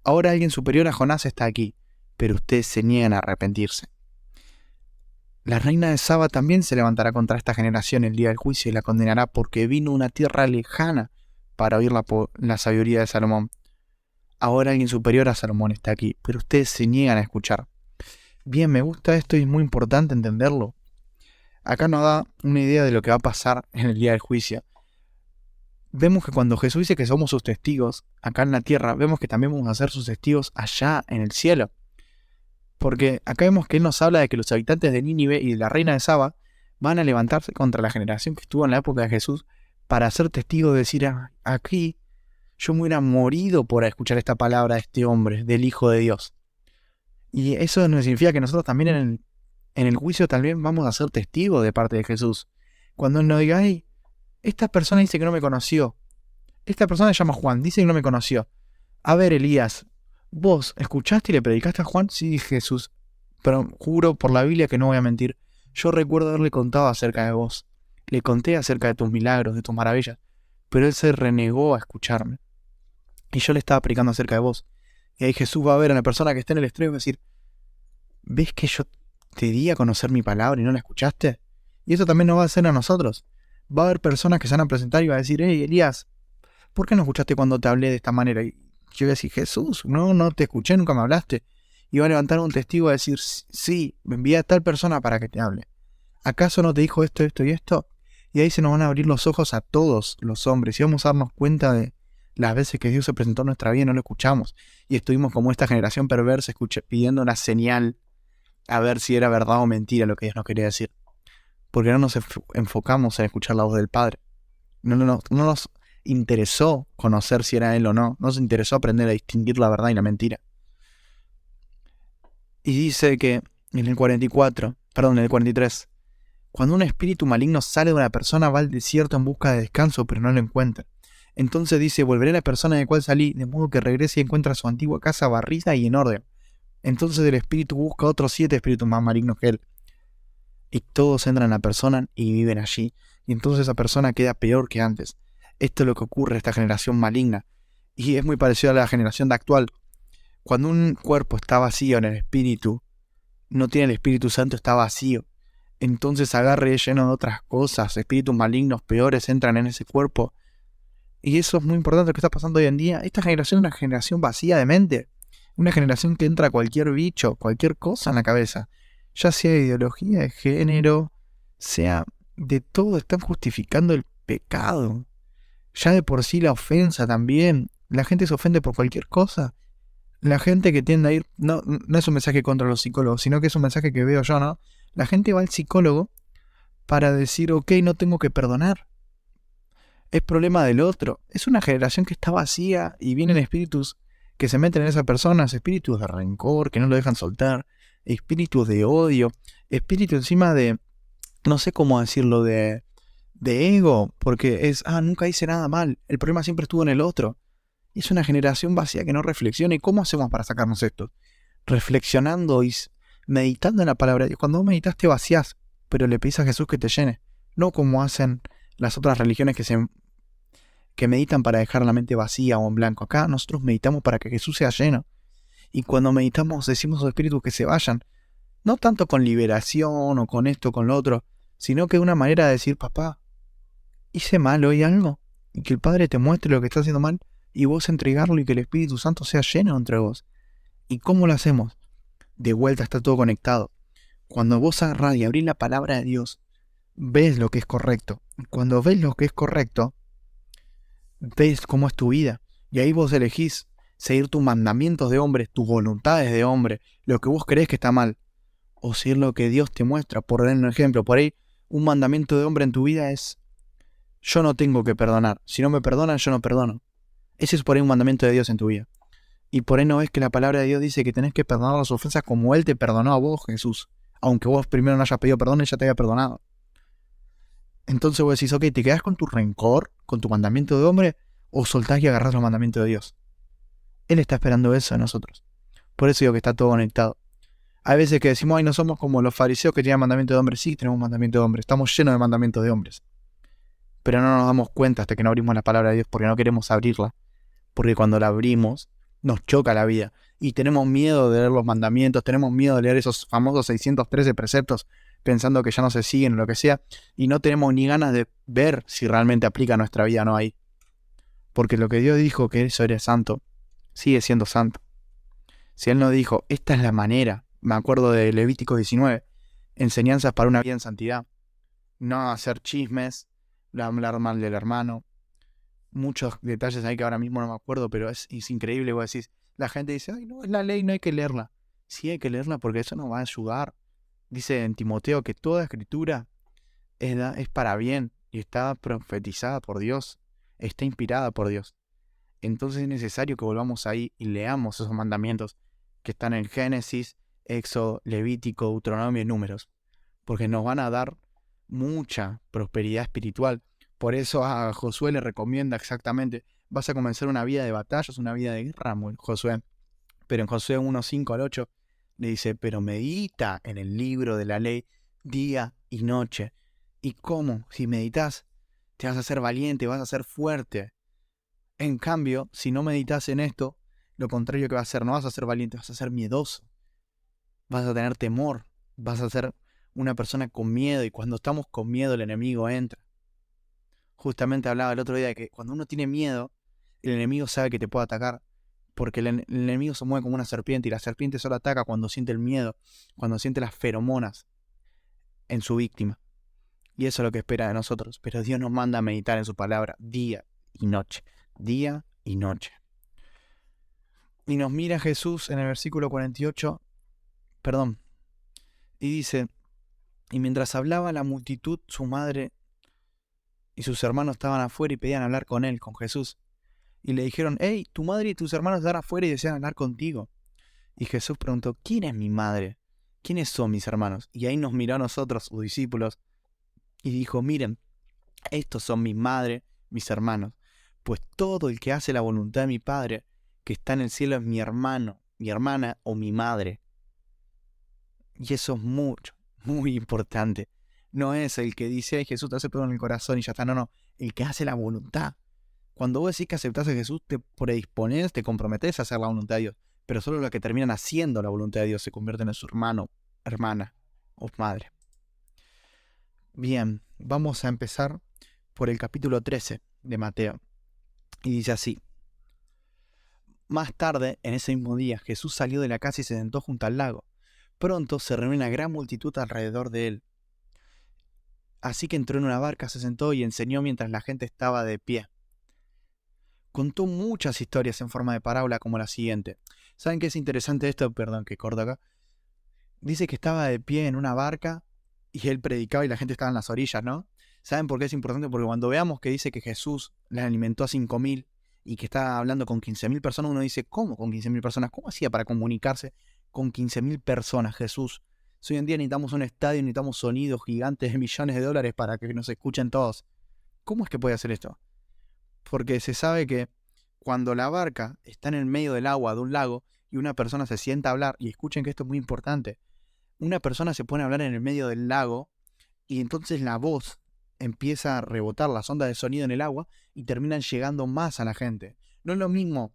Ahora alguien superior a Jonás está aquí, pero ustedes se niegan a arrepentirse. La reina de Saba también se levantará contra esta generación el día del juicio y la condenará porque vino una tierra lejana para oír la sabiduría de Salomón. Ahora alguien superior a Salomón está aquí, pero ustedes se niegan a escuchar. Bien, me gusta esto y es muy importante entenderlo. Acá nos da una idea de lo que va a pasar en el día del juicio. Vemos que cuando Jesús dice que somos sus testigos acá en la tierra, vemos que también vamos a ser sus testigos allá en el cielo. Porque acá vemos que Él nos habla de que los habitantes de Nínive y de la reina de Saba van a levantarse contra la generación que estuvo en la época de Jesús para ser testigos de decir, aquí yo me hubiera morido por escuchar esta palabra de este hombre, del Hijo de Dios. Y eso nos significa que nosotros también en el juicio también vamos a ser testigos de parte de Jesús. Cuando Él nos diga, hey, esta persona dice que no me conoció. Esta persona se llama Juan, dice que no me conoció. A ver, Elías, ¿vos escuchaste y le predicaste a Juan? Sí, Jesús. Pero juro por la Biblia que no voy a mentir. Yo recuerdo haberle contado acerca de vos. Le conté acerca de tus milagros, de tus maravillas. Pero él se renegó a escucharme. Y yo le estaba predicando acerca de vos. Y ahí Jesús va a ver a la persona que está en el estreno y va a decir, ¿ves que yo te di a conocer mi palabra y no la escuchaste? Y eso también nos va a hacer a nosotros. Va a haber personas que se van a presentar y va a decir, hey, Elías, ¿por qué no escuchaste cuando te hablé de esta manera? Y yo voy a decir, Jesús, no te escuché, nunca me hablaste. Y va a levantar un testigo y va a decir, sí, me envié a tal persona para que te hable. ¿Acaso no te dijo esto, esto y esto? Y ahí se nos van a abrir los ojos a todos los hombres y vamos a darnos cuenta de las veces que Dios se presentó en nuestra vida y no lo escuchamos. Y estuvimos como esta generación perversa pidiendo una señal a ver si era verdad o mentira lo que Dios nos quería decir. Porque no nos enfocamos en escuchar la voz del Padre. No nos interesó conocer si era Él o no. No nos interesó aprender a distinguir la verdad y la mentira. Y dice que en el 43, cuando un espíritu maligno sale de una persona, va al desierto en busca de descanso, pero no lo encuentra. Entonces dice, volveré a la persona de la cual salí, de modo que regrese y encuentra su antigua casa barrida y en orden. Entonces el espíritu busca otros 7 espíritus más malignos que él. Y todos entran a la persona y viven allí. Y entonces esa persona queda peor que antes. Esto es lo que ocurre a esta generación maligna. Y es muy parecido a la generación de actual. Cuando un cuerpo está vacío en el espíritu, no tiene el Espíritu Santo, está vacío. Entonces agarre y lleno de otras cosas. Espíritus malignos peores entran en ese cuerpo. Y eso es muy importante lo que está pasando hoy en día. Esta generación es una generación vacía de mente. Una generación que entra cualquier bicho, cualquier cosa en la cabeza. Ya sea de ideología, de género, sea de todo. Están justificando el pecado. Ya de por sí la ofensa también. La gente se ofende por cualquier cosa. La gente que tiende a ir... No es un mensaje contra los psicólogos, sino que es un mensaje que veo yo, ¿no? La gente va al psicólogo para decir, ok, no tengo que perdonar. Es problema del otro. Es una generación que está vacía y vienen espíritus que se meten en esa persona, espíritus de rencor, que no lo dejan soltar, espíritus de odio, espíritu encima de, no sé cómo decirlo, de ego, porque es, nunca hice nada mal, el problema siempre estuvo en el otro. Es una generación vacía que no reflexiona. ¿Y cómo hacemos para sacarnos esto? Reflexionando y meditando en la palabra de Dios. Cuando vos meditas te vacías, pero le pedís a Jesús que te llene. No como hacen las otras religiones que meditan para dejar la mente vacía o en blanco. Acá nosotros meditamos para que Jesús sea lleno. Y cuando meditamos decimos a los espíritus que se vayan. No tanto con liberación o con esto o con lo otro, sino que de una manera de decir, papá, hice mal hoy algo. Y que el Padre te muestre lo que está haciendo mal y vos entregarlo y que el Espíritu Santo sea lleno entre vos. ¿Y cómo lo hacemos? De vuelta está todo conectado. Cuando vos agarrás y abrís la palabra de Dios, ves lo que es correcto. Cuando ves lo que es correcto, ves cómo es tu vida. Y ahí vos elegís seguir tus mandamientos de hombre, tus voluntades de hombre, lo que vos creés que está mal. O seguir lo que Dios te muestra. Por dar un ejemplo, por ahí un mandamiento de hombre en tu vida es: yo no tengo que perdonar. Si no me perdonan, yo no perdono. Ese es por ahí un mandamiento de Dios en tu vida. Y por ahí no ves que la palabra de Dios dice que tenés que perdonar las ofensas como Él te perdonó a vos, Jesús. Aunque vos primero no hayas pedido perdón, Él ya te había perdonado. Entonces vos decís, ok, ¿te quedás con tu rencor, con tu mandamiento de hombre, o soltás y agarrás los mandamientos de Dios? Él está esperando eso de nosotros. Por eso digo que está todo conectado. Hay veces que decimos, no somos como los fariseos que tenían mandamiento de hombre. Sí, tenemos mandamiento de hombre. Estamos llenos de mandamientos de hombres. Pero no nos damos cuenta hasta que no abrimos la palabra de Dios porque no queremos abrirla. Porque cuando la abrimos, nos choca la vida. Y tenemos miedo de leer los mandamientos, tenemos miedo de leer esos famosos 613 preceptos, pensando que ya no se siguen o lo que sea. Y no tenemos ni ganas de ver si realmente aplica a nuestra vida o no ahí. Porque lo que Dios dijo que eso era santo, sigue siendo santo. Si Él no dijo, esta es la manera, me acuerdo de Levítico 19, enseñanzas para una vida en santidad, no hacer chismes, no hablar mal del hermano, muchos detalles ahí que ahora mismo no me acuerdo, pero es increíble. Vos decís, la gente dice, ay, no, es la ley, no hay que leerla. Sí hay que leerla porque eso nos va a ayudar. Dice en Timoteo que toda escritura es para bien y está profetizada por Dios, está inspirada por Dios. Entonces es necesario que volvamos ahí y leamos esos mandamientos que están en Génesis, Éxodo, Levítico, Deuteronomio y Números, porque nos van a dar mucha prosperidad espiritual. Por eso a Josué le recomienda exactamente, vas a comenzar una vida de batallas, una vida de guerra, Josué. Pero en Josué 1, 5 al 8 le dice, pero medita en el libro de la ley día y noche. ¿Y cómo? Si meditas, te vas a hacer valiente, vas a ser fuerte. En cambio, si no meditas en esto, lo contrario que vas a hacer, no vas a ser valiente, vas a ser miedoso. Vas a tener temor, vas a ser una persona con miedo, y cuando estamos con miedo el enemigo entra. Justamente hablaba el otro día de que cuando uno tiene miedo, el enemigo sabe que te puede atacar, porque el enemigo se mueve como una serpiente, y la serpiente solo ataca cuando siente el miedo, cuando siente las feromonas en su víctima. Y eso es lo que espera de nosotros. Pero Dios nos manda a meditar en su palabra día y noche, día y noche. Y nos mira Jesús en el versículo 48, y dice, y mientras hablaba la multitud, su madre y sus hermanos estaban afuera y pedían hablar con él, con Jesús. Y le dijeron, hey, tu madre y tus hermanos están afuera y desean hablar contigo. Y Jesús preguntó, ¿quién es mi madre? ¿Quiénes son mis hermanos? Y ahí nos miró a nosotros, sus discípulos, y dijo, miren, estos son mi madre, mis hermanos. Pues todo el que hace la voluntad de mi Padre, que está en el cielo, es mi hermano, mi hermana o mi madre. Y eso es mucho, muy importante. No es el que dice, ay, Jesús te hace todo en el corazón y ya está. No, no. El que hace la voluntad. Cuando vos decís que aceptás a Jesús, te predisponés, te comprometés a hacer la voluntad de Dios. Pero solo los que terminan haciendo la voluntad de Dios se convierten en su hermano, hermana o madre. Bien, vamos a empezar por el capítulo 13 de Mateo. Y dice así. Más tarde, en ese mismo día, Jesús salió de la casa y se sentó junto al lago. Pronto se reunió una gran multitud alrededor de él. Así que entró en una barca, se sentó y enseñó mientras la gente estaba de pie. Contó muchas historias en forma de parábola como la siguiente. ¿Saben qué es interesante esto? Perdón que corto acá. Dice que estaba de pie en una barca y él predicaba y la gente estaba en las orillas, ¿no? ¿Saben por qué es importante? Porque cuando veamos que dice que Jesús le alimentó a 5.000 y que está hablando con 15.000 personas, uno dice, ¿cómo con 15.000 personas? ¿Cómo hacía para comunicarse con 15.000 personas Jesús? Si hoy en día necesitamos un estadio, necesitamos sonidos gigantes de millones de dólares para que nos escuchen todos. ¿Cómo es que puede hacer esto? Porque se sabe que cuando la barca está en el medio del agua de un lago y una persona se sienta a hablar, y escuchen que esto es muy importante, una persona se pone a hablar en el medio del lago y entonces la voz empieza a rebotar las ondas de sonido en el agua y terminan llegando más a la gente. No es lo mismo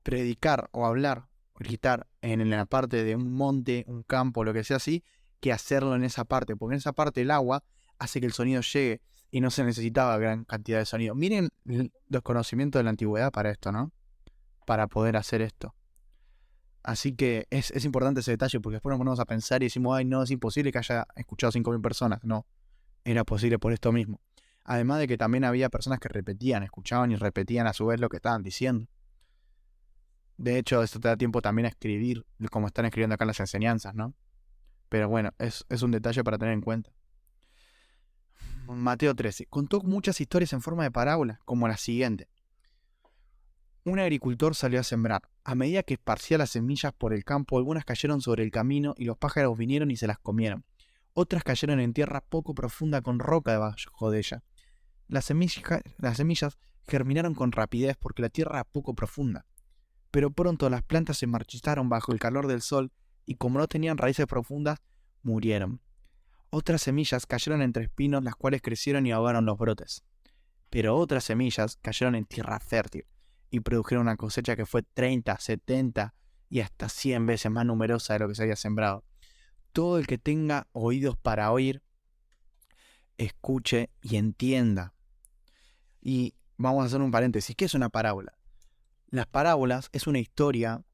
predicar o hablar o gritar en la parte de un monte, un campo, lo que sea así, que hacerlo en esa parte, porque en esa parte el agua hace que el sonido llegue y no se necesitaba gran cantidad de sonido. Miren los conocimientos de la antigüedad para esto, ¿no? Para poder hacer esto. Así que es importante ese detalle, porque después nos ponemos a pensar y decimos, ay, no, es imposible que haya escuchado 5.000 personas. No, era posible por esto mismo. Además de que también había personas que repetían, escuchaban y repetían a su vez lo que estaban diciendo. De hecho, esto te da tiempo también a escribir, como están escribiendo acá en las enseñanzas, ¿no? Pero bueno, es un detalle para tener en cuenta. Mateo 13. Contó muchas historias en forma de parábola, como la siguiente. Un agricultor salió a sembrar. A medida que esparcía las semillas por el campo, algunas cayeron sobre el camino y los pájaros vinieron y se las comieron. Otras cayeron en tierra poco profunda con roca debajo de ella. Las semillas germinaron con rapidez porque la tierra era poco profunda. Pero pronto las plantas se marchitaron bajo el calor del sol y como no tenían raíces profundas, murieron. Otras semillas cayeron entre espinos, las cuales crecieron y ahogaron los brotes. Pero otras semillas cayeron en tierra fértil y produjeron una cosecha que fue 30, 70 y hasta 100 veces más numerosa de lo que se había sembrado. Todo el que tenga oídos para oír, escuche y entienda. Y vamos a hacer un paréntesis. ¿Qué es una parábola? Las parábolas es una historia,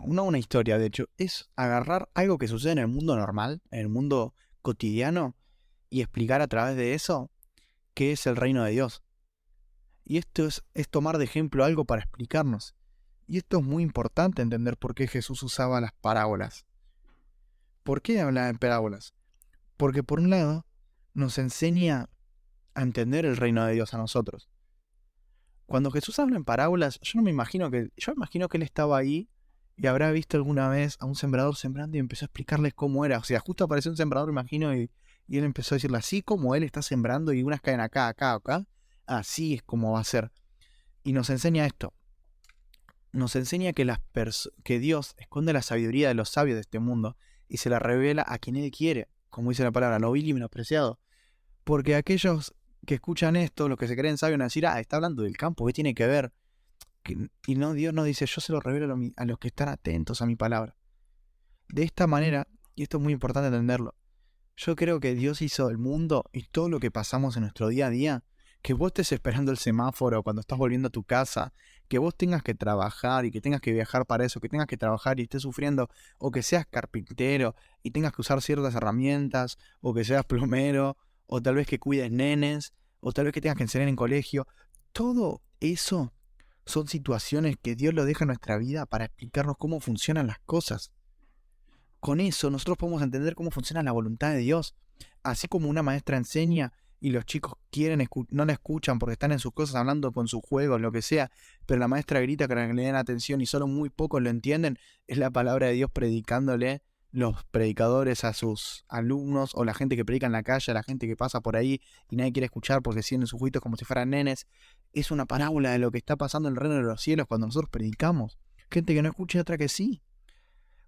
no una historia, de hecho, es agarrar algo que sucede en el mundo normal, en el mundo cotidiano, y explicar a través de eso qué es el reino de Dios. Y esto es tomar de ejemplo algo para explicarnos. Y esto es muy importante entender por qué Jesús usaba las parábolas. ¿Por qué habla en parábolas? Porque por un lado nos enseña a entender el reino de Dios a nosotros. Cuando Jesús habla en parábolas, yo imagino que él estaba ahí y habrá visto alguna vez a un sembrador sembrando y empezó a explicarles cómo era. O sea, justo apareció un sembrador, imagino, y él empezó a decirle así como él está sembrando y unas caen acá, acá, acá. Así es como va a ser. Y nos enseña esto. Nos enseña que Dios esconde la sabiduría de los sabios de este mundo y se la revela a quien Él quiere, como dice la palabra, lo vil y menospreciado. Porque aquellos que escuchan esto, los que se creen sabios, van a decir, está hablando del campo, ¿qué tiene que ver? Y no, Dios nos dice, yo se lo revelo a los que están atentos a mi palabra. De esta manera, y esto es muy importante entenderlo, yo creo que Dios hizo el mundo y todo lo que pasamos en nuestro día a día, que vos estés esperando el semáforo cuando estás volviendo a tu casa, que vos tengas que trabajar y que tengas que viajar para eso, que tengas que trabajar y estés sufriendo, o que seas carpintero y tengas que usar ciertas herramientas, o que seas plomero, o tal vez que cuides nenes, o tal vez que tengas que enseñar en colegio. Todo eso son situaciones que Dios lo deja en nuestra vida para explicarnos cómo funcionan las cosas. Con eso nosotros podemos entender cómo funciona la voluntad de Dios. Así como una maestra enseña y los chicos no la escuchan porque están en sus cosas hablando con sus juegos, lo que sea, pero la maestra grita para que le den atención y solo muy pocos lo entienden, es la palabra de Dios predicándole los predicadores a sus alumnos o la gente que predica en la calle, la gente que pasa por ahí y nadie quiere escuchar porque siguen en sus juicios como si fueran nenes. Es una parábola de lo que está pasando en el reino de los cielos cuando nosotros predicamos. Gente que no escucha y otra que sí.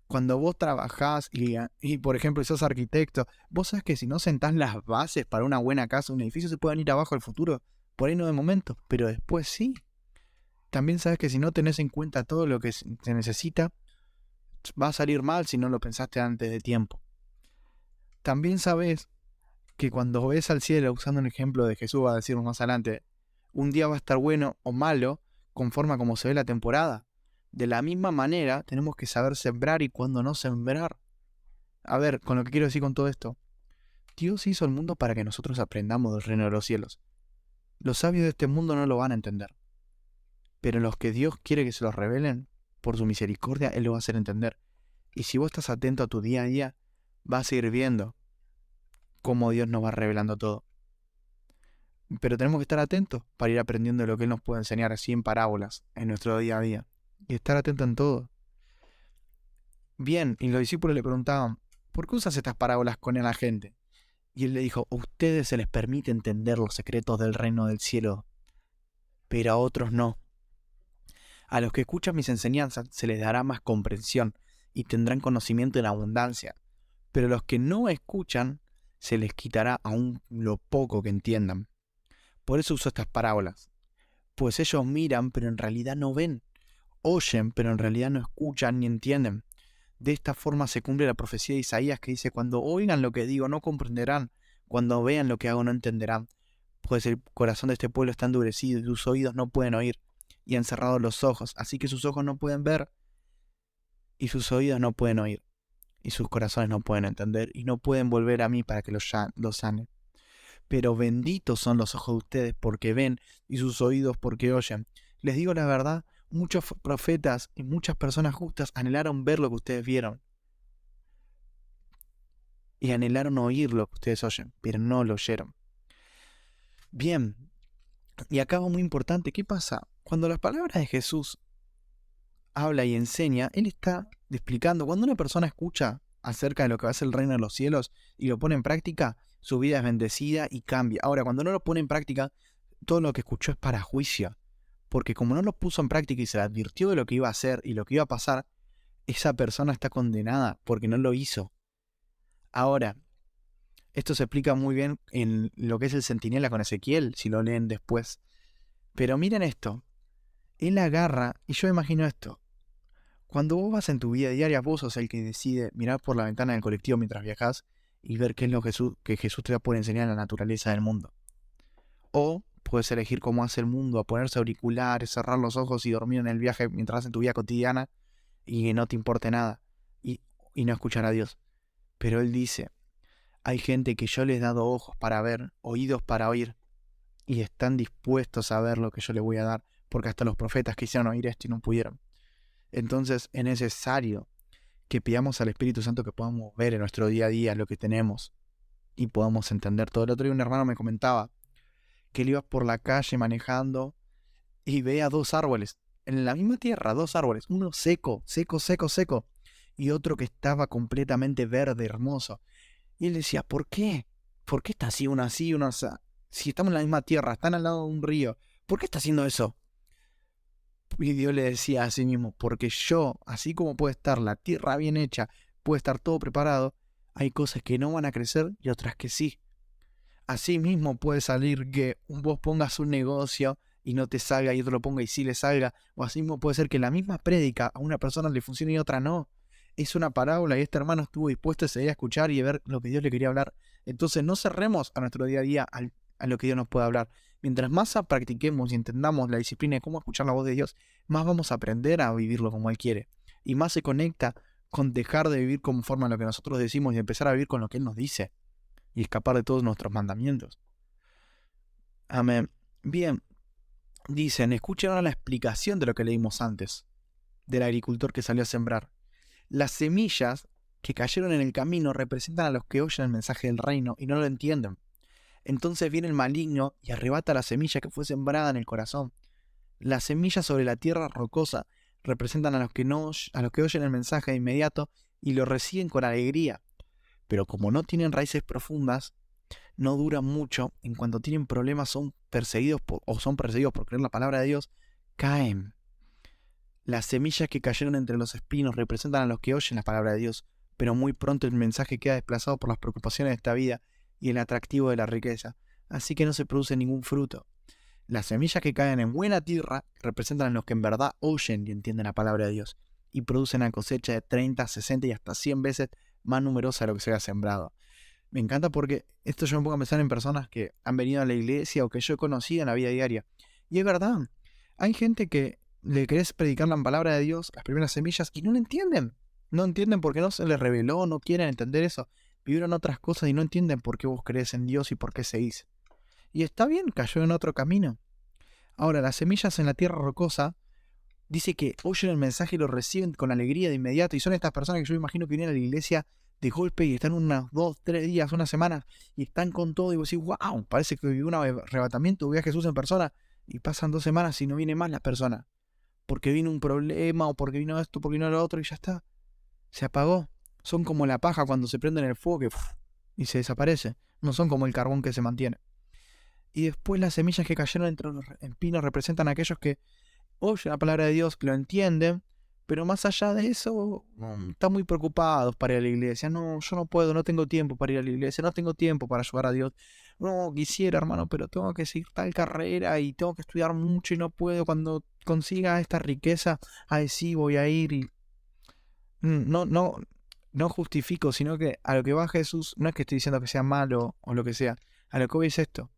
Cuando vos trabajás y por ejemplo, sos arquitecto, vos sabés que si no sentás las bases para una buena casa, un edificio se puede venir abajo al futuro. Por ahí no de momento, pero después sí. También sabes que si no tenés en cuenta todo lo que se necesita, va a salir mal si no lo pensaste antes de tiempo. También sabés que cuando ves al cielo, usando un ejemplo de Jesús, va a decirnos más adelante, un día va a estar bueno o malo conforme a cómo se ve la temporada. De la misma manera, tenemos que saber sembrar y cuándo no sembrar. A ver, con lo que quiero decir con todo esto, Dios hizo el mundo para que nosotros aprendamos del reino de los cielos. Los sabios de este mundo no lo van a entender, pero los que Dios quiere que se los revelen, por su misericordia, Él lo va a hacer entender. Y si vos estás atento a tu día a día, vas a ir viendo cómo Dios nos va revelando todo. Pero tenemos que estar atentos para ir aprendiendo lo que Él nos puede enseñar así en parábolas, en nuestro día a día. Y estar atento en todo. Bien, y los discípulos le preguntaban, ¿por qué usas estas parábolas con la gente? Y Él le dijo, a ustedes se les permite entender los secretos del reino del cielo, pero a otros no. A los que escuchan mis enseñanzas se les dará más comprensión y tendrán conocimiento en abundancia, pero a los que no escuchan se les quitará aún lo poco que entiendan. Por eso uso estas parábolas, pues ellos miran pero en realidad no ven, oyen pero en realidad no escuchan ni entienden. De esta forma se cumple la profecía de Isaías que dice, cuando oigan lo que digo no comprenderán, cuando vean lo que hago no entenderán, pues el corazón de este pueblo está endurecido y sus oídos no pueden oír, y han cerrado los ojos, así que sus ojos no pueden ver, y sus oídos no pueden oír, y sus corazones no pueden entender, y no pueden volver a mí para que los sane. Pero benditos son los ojos de ustedes porque ven, y sus oídos porque oyen. Les digo la verdad, muchos profetas y muchas personas justas anhelaron ver lo que ustedes vieron. Y anhelaron oír lo que ustedes oyen, pero no lo oyeron. Bien, y acá algo muy importante, ¿qué pasa? Cuando las palabras de Jesús habla y enseña, Él está explicando, cuando una persona escucha acerca de lo que va a ser el reino de los cielos y lo pone en práctica, su vida es bendecida y cambia. Ahora, cuando no lo pone en práctica, todo lo que escuchó es para juicio. Porque como no lo puso en práctica y se le advirtió de lo que iba a hacer y lo que iba a pasar, esa persona está condenada porque no lo hizo. Ahora, esto se explica muy bien en lo que es el centinela con Ezequiel, si lo leen después. Pero miren esto, él agarra, y yo imagino esto, cuando vos vas en tu vida diaria, vos sos el que decide mirar por la ventana del colectivo mientras viajás y ver qué es lo que Jesús te va a poder enseñar en la naturaleza del mundo. O puedes elegir cómo hace el mundo, a ponerse auriculares, cerrar los ojos y dormir en el viaje mientras hacen tu vida cotidiana y que no te importe nada y, y no escuchar a Dios. Pero Él dice, hay gente que yo les he dado ojos para ver, oídos para oír, y están dispuestos a ver lo que yo les voy a dar, porque hasta los profetas quisieron oír esto y no pudieron. Entonces es necesario que pidamos al Espíritu Santo que podamos ver en nuestro día a día lo que tenemos y podamos entender todo. El otro día un hermano me comentaba que él iba por la calle manejando y veía dos árboles, en la misma tierra, dos árboles, uno seco, seco, y otro que estaba completamente verde, hermoso. Y él decía, ¿por qué? ¿Por qué está así, uno así, uno así? Si estamos en la misma tierra, están al lado de un río, ¿por qué está haciendo eso? Y Dios le decía a sí mismo, porque yo, así como puede estar la tierra bien hecha, puede estar todo preparado, hay cosas que no van a crecer y otras que sí. Así mismo puede salir que vos pongas un negocio y no te salga y otro lo ponga y sí le salga, o así mismo puede ser que la misma prédica a una persona le funcione y a otra no. Es una parábola y este hermano estuvo dispuesto a seguir a escuchar y a ver lo que Dios le quería hablar. Entonces no cerremos a nuestro día a día a lo que Dios nos puede hablar. Mientras más practiquemos y entendamos la disciplina de cómo escuchar la voz de Dios, más vamos a aprender a vivirlo como Él quiere. Y más se conecta con dejar de vivir conforme a lo que nosotros decimos y empezar a vivir con lo que Él nos dice. Y escapar de todos nuestros mandamientos. Amén. Bien, dicen, escuchen ahora la explicación de lo que leímos antes, del agricultor que salió a sembrar. Las semillas que cayeron en el camino representan a los que oyen el mensaje del reino y no lo entienden. Entonces viene el maligno y arrebata la semilla que fue sembrada en el corazón. Las semillas sobre la tierra rocosa representan a los que oyen el mensaje de inmediato y lo reciben con alegría. Pero como no tienen raíces profundas, no duran mucho. En cuanto tienen problemas son perseguidos por creer la palabra de Dios, caen. Las semillas que cayeron entre los espinos representan a los que oyen la palabra de Dios, pero muy pronto el mensaje queda desplazado por las preocupaciones de esta vida y el atractivo de la riqueza, así que no se produce ningún fruto. Las semillas que caen en buena tierra representan a los que en verdad oyen y entienden la palabra de Dios, y producen una cosecha de 30, 60 y hasta 100 veces más numerosa de lo que se haya sembrado. Me encanta porque esto yo me pongo a pensar en personas que han venido a la iglesia o que yo he conocido en la vida diaria. Y es verdad, hay gente que le querés predicar la palabra de Dios, las primeras semillas, y no lo entienden. No entienden porque no se les reveló, no quieren entender eso. Vivieron otras cosas y no entienden por qué vos crees en Dios y por qué seguís. Y está bien, cayó en otro camino. Ahora, las semillas en la tierra rocosa, dice que oyen el mensaje y lo reciben con alegría de inmediato. Y son estas personas que yo imagino que vienen a la iglesia de golpe y están unos 2, 3 días, una semana, y están con todo y vos decís, wow, parece que vivió un arrebatamiento, vi a Jesús en persona, y pasan 2 semanas y no viene más la persona. Porque vino un problema, o porque vino esto, porque vino lo otro, y ya está. Se apagó. Son como la paja cuando se prende en el fuego y se desaparece. No son como el carbón que se mantiene. Y después las semillas que cayeron entre los espinos representan a aquellos que oyen la palabra de Dios, que lo entienden, pero más allá de eso, están muy preocupados para ir a la iglesia. No, yo no puedo, no tengo tiempo para ir a la iglesia, no tengo tiempo para ayudar a Dios. No, quisiera, hermano, pero tengo que seguir tal carrera y tengo que estudiar mucho y no puedo. Cuando consiga esta riqueza, ahí sí voy a ir y... No justifico, sino que a lo que va Jesús, no es que estoy diciendo que sea malo o lo que sea. A lo que voy es esto.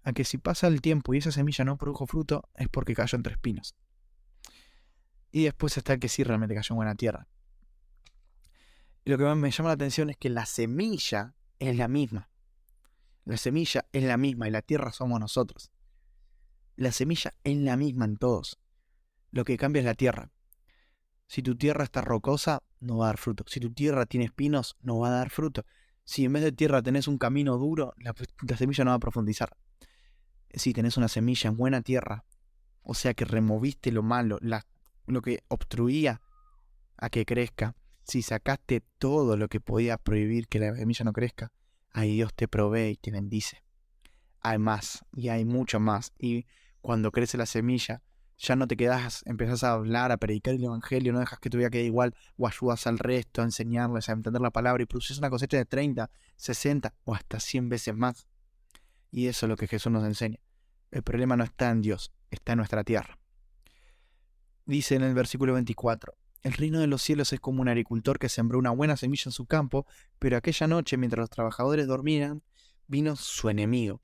A que si pasa el tiempo y esa semilla no produjo fruto, es porque cayó entre espinos. Y después está el que sí realmente cayó en buena tierra. Y lo que más me llama la atención es que la semilla es la misma. La semilla es la misma y la tierra somos nosotros. La semilla es la misma en todos. Lo que cambia es la tierra. Si tu tierra está rocosa, no va a dar fruto. Si tu tierra tiene espinos, no va a dar fruto. Si en vez de tierra tenés un camino duro, la semilla no va a profundizar. Si tenés una semilla en buena tierra, o sea que removiste lo malo, lo que obstruía a que crezca, si sacaste todo lo que podía prohibir que la semilla no crezca, ahí Dios te provee y te bendice. Hay más, y hay mucho más. Y cuando crece la semilla, ya no te quedás, empezás a hablar, a predicar el evangelio, no dejas que tu vida quede igual, o ayudas al resto a enseñarles a entender la palabra y produces una cosecha de 30, 60 o hasta 100 veces más. Y eso es lo que Jesús nos enseña. El problema no está en Dios, está en nuestra tierra. Dice en el versículo 24, el reino de los cielos es como un agricultor que sembró una buena semilla en su campo, pero aquella noche, mientras los trabajadores dormían, vino su enemigo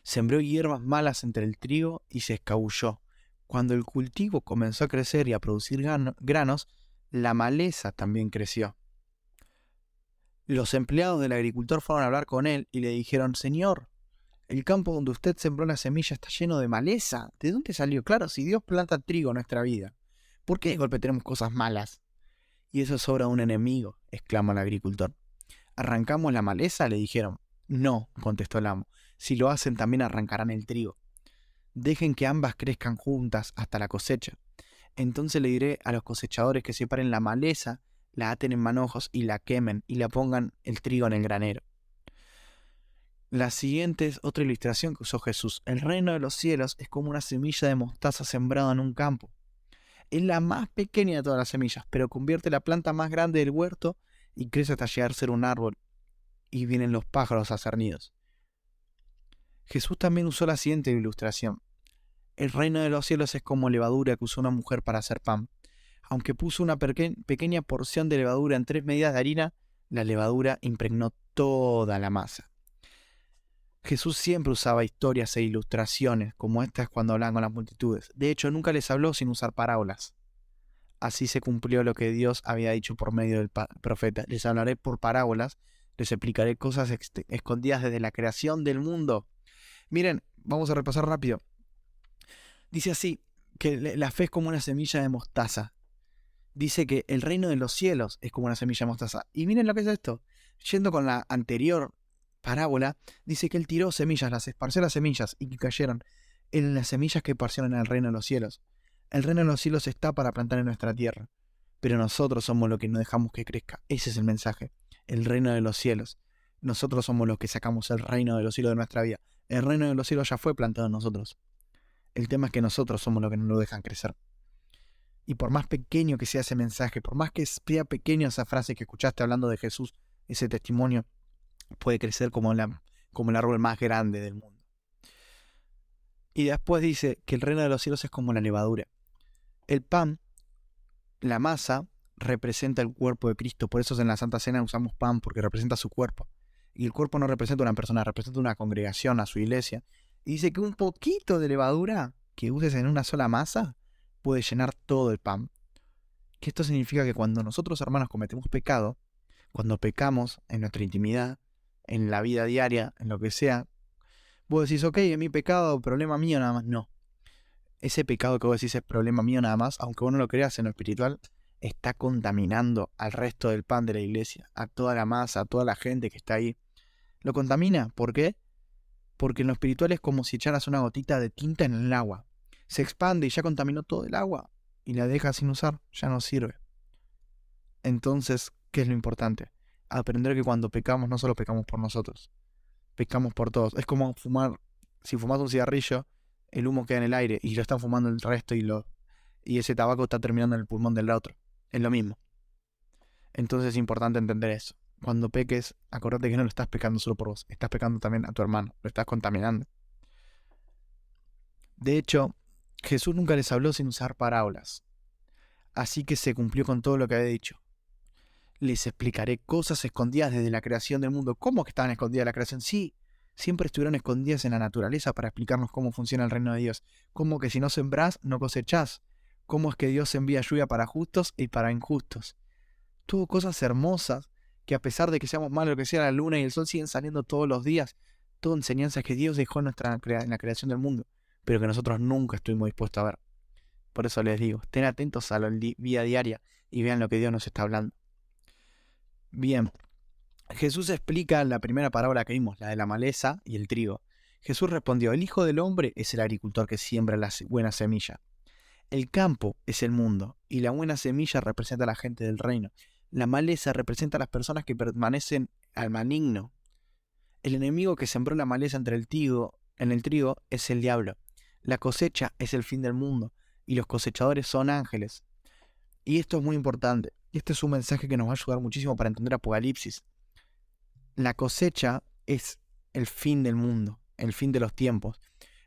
Sembró hierbas malas entre el trigo y se escabulló. Cuando el cultivo comenzó a crecer y a producir granos, la maleza también creció. Los empleados del agricultor fueron a hablar con él y le dijeron: Señor, el campo donde usted sembró la semilla está lleno de maleza. ¿De dónde salió? Claro, si Dios planta trigo en nuestra vida, ¿por qué de golpe tenemos cosas malas? Y eso es obra de un enemigo, exclamó el agricultor. ¿Arrancamos la maleza?, le dijeron. No, contestó el amo. Si lo hacen, también arrancarán el trigo. Dejen que ambas crezcan juntas hasta la cosecha. Entonces le diré a los cosechadores que separen la maleza, la aten en manojos y la quemen y la pongan el trigo en el granero. La siguiente es otra ilustración que usó Jesús. El reino de los cielos es como una semilla de mostaza sembrada en un campo. Es la más pequeña de todas las semillas, pero convierte la planta más grande del huerto y crece hasta llegar a ser un árbol. Y vienen los pájaros a hacer nidos. Jesús también usó la siguiente ilustración. El reino de los cielos es como levadura que usó una mujer para hacer pan. Aunque puso una pequeña porción de levadura en 3 medidas de harina, la levadura impregnó toda la masa. Jesús siempre usaba historias e ilustraciones como estas cuando hablaba con las multitudes. De hecho, nunca les habló sin usar parábolas. Así se cumplió lo que Dios había dicho por medio del profeta. Les hablaré por parábolas, les explicaré cosas escondidas desde la creación del mundo. Miren, vamos a repasar rápido. Dice así, que la fe es como una semilla de mostaza. Dice que el reino de los cielos es como una semilla de mostaza. Y miren lo que es esto. Yendo con la anterior parábola, dice que él tiró semillas, las esparció las semillas y que cayeron en las semillas que esparcieron en el reino de los cielos. El reino de los cielos está para plantar en nuestra tierra, pero nosotros somos los que no dejamos que crezca. Ese es el mensaje. El reino de los cielos. Nosotros somos los que sacamos el reino de los cielos de nuestra vida. El reino de los cielos ya fue plantado en nosotros. El tema es que nosotros somos los que no lo dejan crecer. Y por más pequeño que sea ese mensaje, por más que sea pequeño esa frase que escuchaste hablando de Jesús, ese testimonio puede crecer como el árbol más grande del mundo. Y después dice que el reino de los cielos es como la levadura. El pan, la masa, representa el cuerpo de Cristo. Por eso en la Santa Cena usamos pan, porque representa su cuerpo. Y el cuerpo no representa a una persona, representa una congregación, a su iglesia. Y dice que un poquito de levadura que uses en una sola masa puede llenar todo el pan. Que esto significa que cuando nosotros, hermanos, cometemos pecado, cuando pecamos en nuestra intimidad, en la vida diaria, en lo que sea, vos decís, ok, es mi pecado, problema mío nada más. No. Ese pecado que vos decís es problema mío nada más, aunque vos no lo creas en lo espiritual, está contaminando al resto del pan de la iglesia, a toda la masa, a toda la gente que está ahí. Lo contamina. ¿Por qué? Porque en lo espiritual es como si echaras una gotita de tinta en el agua. Se expande y ya contaminó todo el agua y la dejas sin usar, ya no sirve. Entonces, ¿qué es lo importante? Aprender que cuando pecamos no solo pecamos por nosotros, pecamos por todos. Es como fumar. Si fumas un cigarrillo, el humo queda en el aire y lo están fumando el resto y ese tabaco está terminando en el pulmón del otro. Es lo mismo. Entonces es importante entender eso. Cuando peques, acordate que no lo estás pecando solo por vos, estás pecando también a tu hermano, lo estás contaminando. De hecho, Jesús nunca les habló sin usar parábolas. Así que se cumplió con todo lo que había dicho. Les explicaré cosas escondidas desde la creación del mundo. ¿Cómo que estaban escondidas en la creación? Sí, siempre estuvieron escondidas en la naturaleza para explicarnos cómo funciona el reino de Dios. Cómo que si no sembrás, no cosechás. Cómo es que Dios envía lluvia para justos y para injustos. Tuvo cosas hermosas que a pesar de que seamos malos, que sea la luna y el sol siguen saliendo todos los días. Todo enseñanzas que Dios dejó en la creación del mundo, pero que nosotros nunca estuvimos dispuestos a ver. Por eso les digo, estén atentos a la vida diaria y vean lo que Dios nos está hablando. Bien, Jesús explica la primera parábola que vimos, la de la maleza y el trigo. Jesús respondió: el Hijo del Hombre es el agricultor que siembra la buena semilla. El campo es el mundo, y la buena semilla representa a la gente del reino. La maleza representa a las personas que permanecen al maligno. El enemigo que sembró la maleza en el trigo es el diablo. La cosecha es el fin del mundo, y los cosechadores son ángeles. Y esto es muy importante. Este es un mensaje que nos va a ayudar muchísimo para entender Apocalipsis. La cosecha es el fin del mundo, el fin de los tiempos.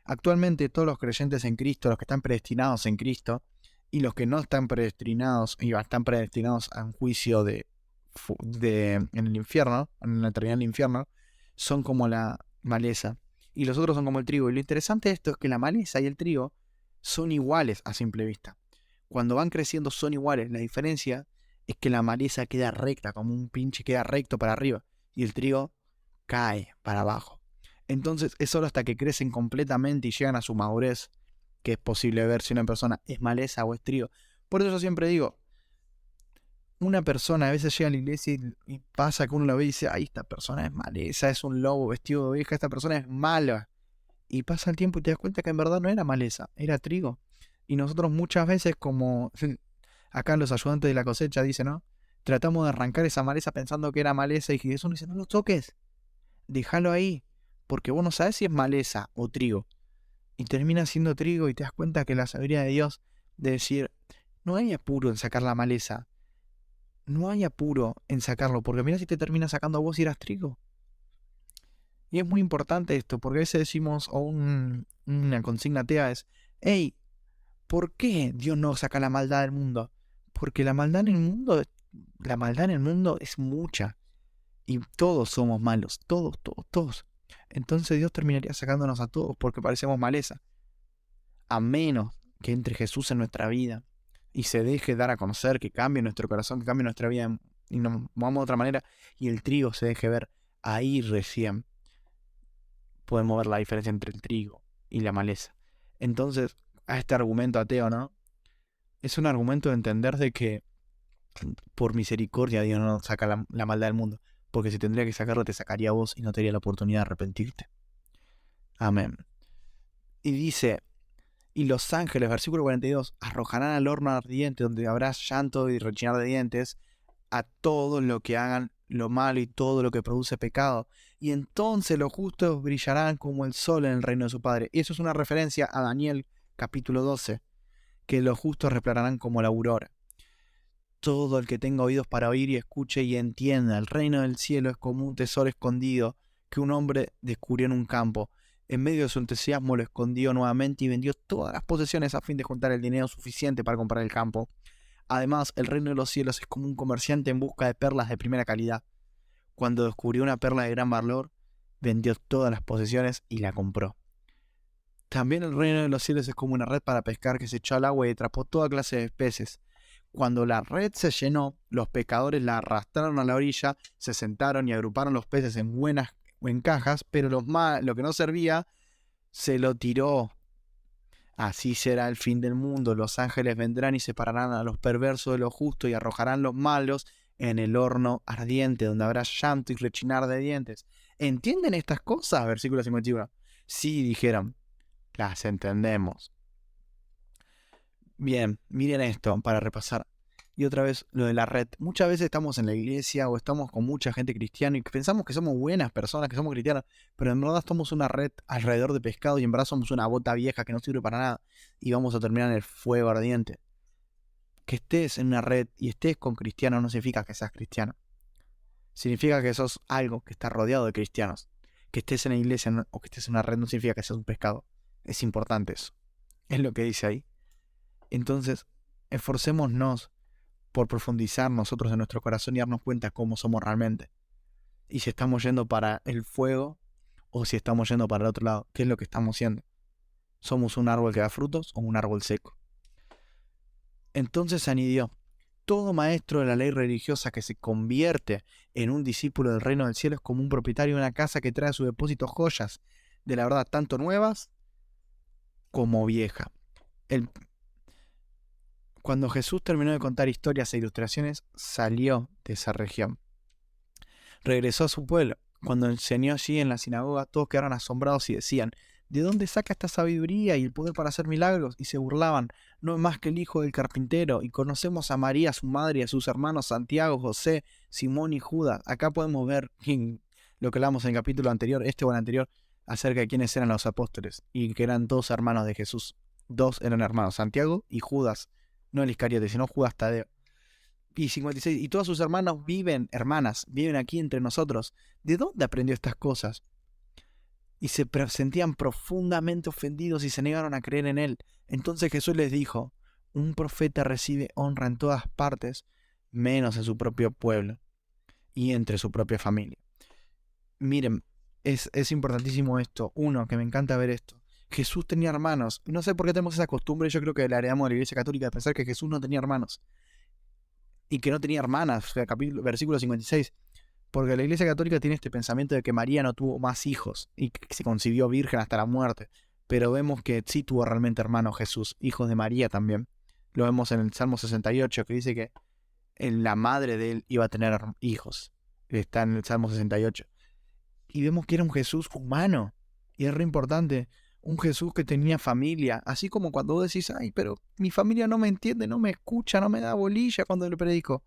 Actualmente todos los creyentes en Cristo, los que están predestinados en Cristo, y los que no están predestinados y están predestinados a un juicio en el infierno, en la eternidad del infierno, son como la maleza. y los otros son como el trigo. Y lo interesante de esto es que la maleza y el trigo son iguales a simple vista. Cuando van creciendo son iguales. La diferencia es que la maleza queda recta, como un pinche queda recto para arriba, y el trigo cae para abajo. Entonces es solo hasta que crecen completamente y llegan a su madurez que es posible ver si una persona es maleza o es trigo. Por eso yo siempre digo, una persona a veces llega a la iglesia y pasa que uno la ve y dice, ay, esta persona es maleza, es un lobo vestido de oveja, esta persona es mala. Y pasa el tiempo y te das cuenta que en verdad no era maleza, era trigo. Y nosotros muchas veces, como acá los ayudantes de la cosecha dicen, ¿no? Tratamos de arrancar esa maleza pensando que era maleza y Jesús dice, no lo toques, déjalo ahí, porque vos no sabes si es maleza o trigo. Y termina siendo trigo y te das cuenta que la sabiduría de Dios de decir, no hay apuro en sacar la maleza, no hay apuro en sacarlo, porque mira si te termina sacando a vos y eras trigo. Y es muy importante esto, porque a veces decimos, o una consigna atea es, hey, ¿por qué Dios no saca la maldad del mundo? Porque la maldad en el mundo es mucha. Y todos somos malos, todos, todos, todos. Entonces Dios terminaría sacándonos a todos porque parecemos maleza. A menos que entre Jesús en nuestra vida y se deje dar a conocer, que cambie nuestro corazón, que cambie nuestra vida y nos movamos de otra manera y el trigo se deje ver, ahí recién podemos ver la diferencia entre el trigo y la maleza. Entonces, a este argumento ateo, ¿no? Es un argumento de entender de que por misericordia Dios no saca la maldad del mundo. Porque si tendría que sacarlo, te sacaría a vos y no te daría la oportunidad de arrepentirte. Amén. Y dice, y los ángeles, versículo 42, arrojarán al horno ardiente donde habrá llanto y rechinar de dientes a todo lo que hagan lo malo y todo lo que produce pecado. Y entonces los justos brillarán como el sol en el reino de su Padre. Y eso es una referencia a Daniel capítulo 12, que los justos resplandecerán como la aurora. Todo el que tenga oídos para oír y escuche y entienda, el reino del cielo es como un tesoro escondido que un hombre descubrió en un campo. En medio de su entusiasmo lo escondió nuevamente y vendió todas las posesiones a fin de juntar el dinero suficiente para comprar el campo. Además, el reino de los cielos es como un comerciante en busca de perlas de primera calidad. Cuando descubrió una perla de gran valor, vendió todas las posesiones y la compró. También el reino de los cielos es como una red para pescar que se echó al agua y atrapó toda clase de peces. Cuando la red se llenó, los pescadores la arrastraron a la orilla, se sentaron y agruparon los peces en buenas o en cajas, pero lo que no servía se lo tiró. Así será el fin del mundo. Los ángeles vendrán y separarán a los perversos de los justos y arrojarán los malos en el horno ardiente, donde habrá llanto y rechinar de dientes. ¿Entienden estas cosas? Versículo 51. Sí, dijeron, las entendemos. Bien, miren esto para repasar. Y otra vez lo de la red. Muchas veces estamos en la iglesia o estamos con mucha gente cristiana y pensamos que somos buenas personas, que somos cristianas, pero en verdad somos una red alrededor de pescado y en verdad somos una bota vieja que no sirve para nada y vamos a terminar en el fuego ardiente. Que estés en una red y estés con cristianos no significa que seas cristiano. Significa que sos algo que está rodeado de cristianos. Que estés en la iglesia o que estés en una red no significa que seas un pescado. Es importante eso. Es lo que dice ahí. Entonces, esforcémonos por profundizar nosotros en nuestro corazón y darnos cuenta cómo somos realmente. Y si estamos yendo para el fuego o si estamos yendo para el otro lado. ¿Qué es lo que estamos siendo? ¿Somos un árbol que da frutos o un árbol seco? Entonces añadió, todo maestro de la ley religiosa que se convierte en un discípulo del reino del cielo es como un propietario de una casa que trae a su depósito joyas de la verdad, tanto nuevas como viejas. Cuando Jesús terminó de contar historias e ilustraciones, salió de esa región. Regresó a su pueblo. Cuando enseñó allí en la sinagoga, todos quedaron asombrados y decían, ¿de dónde saca esta sabiduría y el poder para hacer milagros? Y se burlaban, no es más que el hijo del carpintero, y conocemos a María, su madre, y a sus hermanos Santiago, José, Simón y Judas. Acá podemos ver lo que hablamos en el capítulo anterior, o el anterior, acerca de quiénes eran los apóstoles, y que eran dos hermanos de Jesús. Dos eran hermanos, Santiago y Judas. No el Iscariote, sino Judas Tadeo. Y 56. Y todos sus hermanos hermanas, viven aquí entre nosotros. ¿De dónde aprendió estas cosas? Y se sentían profundamente ofendidos y se negaron a creer en él. Entonces Jesús les dijo, un profeta recibe honra en todas partes, menos en su propio pueblo y entre su propia familia. Miren, es importantísimo esto. Uno, que me encanta ver esto. Jesús tenía hermanos. No sé por qué tenemos esa costumbre, yo creo que la heredamos de la Iglesia Católica, de pensar que Jesús no tenía hermanos. Y que no tenía hermanas, o sea, versículo 56. Porque la Iglesia Católica tiene este pensamiento de que María no tuvo más hijos y que se concibió virgen hasta la muerte. Pero vemos que sí tuvo realmente hermanos Jesús, hijos de María también. Lo vemos en el Salmo 68, que dice que la madre de él iba a tener hijos. Está en el Salmo 68. Y vemos que era un Jesús humano. Y es re importante. Un Jesús que tenía familia. Así como cuando vos decís, ay, pero mi familia no me entiende, no me escucha, no me da bolilla cuando le predico.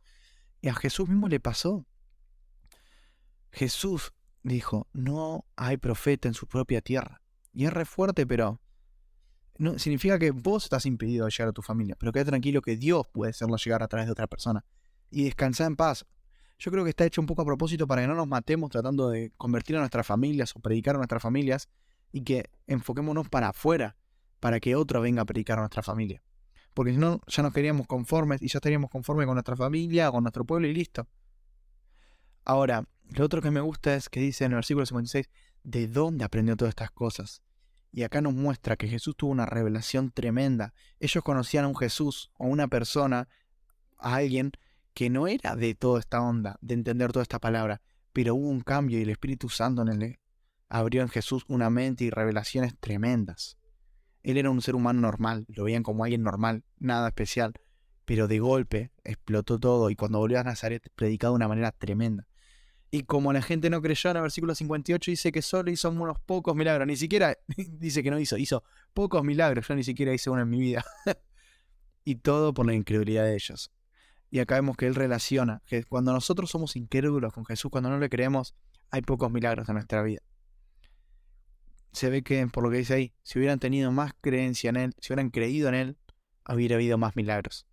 Y a Jesús mismo le pasó. Jesús dijo, no hay profeta en su propia tierra. Y es re fuerte, pero no significa que vos estás impedido de llegar a tu familia. Pero quédate tranquilo que Dios puede hacerlo llegar a través de otra persona. Y descansá en paz. Yo creo que está hecho un poco a propósito para que no nos matemos tratando de convertir a nuestras familias o predicar a nuestras familias y que enfoquémonos para afuera, para que otro venga a predicar a nuestra familia. Porque si no, ya nos queríamos conformes y ya estaríamos conformes con nuestra familia, con nuestro pueblo y listo. Ahora, lo otro que me gusta es que dice en el versículo 56, ¿de dónde aprendió todas estas cosas? Y acá nos muestra que Jesús tuvo una revelación tremenda. Ellos conocían a un Jesús o una persona, a alguien que no era de toda esta onda, de entender toda esta palabra, pero hubo un cambio y el Espíritu Santo en él abrió en Jesús una mente y revelaciones tremendas. Él era un ser humano normal, lo veían como alguien normal, nada especial, pero de golpe explotó todo y cuando volvió a Nazaret predicaba de una manera tremenda. Y como la gente no creyó, en el versículo 58 dice que solo hizo unos pocos milagros, ni siquiera dice que no hizo pocos milagros, yo ni siquiera hice uno en mi vida. Y todo por la incredulidad de ellos. Y acá vemos que él relaciona que cuando nosotros somos incrédulos con Jesús, cuando no le creemos, hay pocos milagros en nuestra vida. Se ve que, por lo que dice ahí, si hubieran tenido más creencia en él, si hubieran creído en él, hubiera habido más milagros.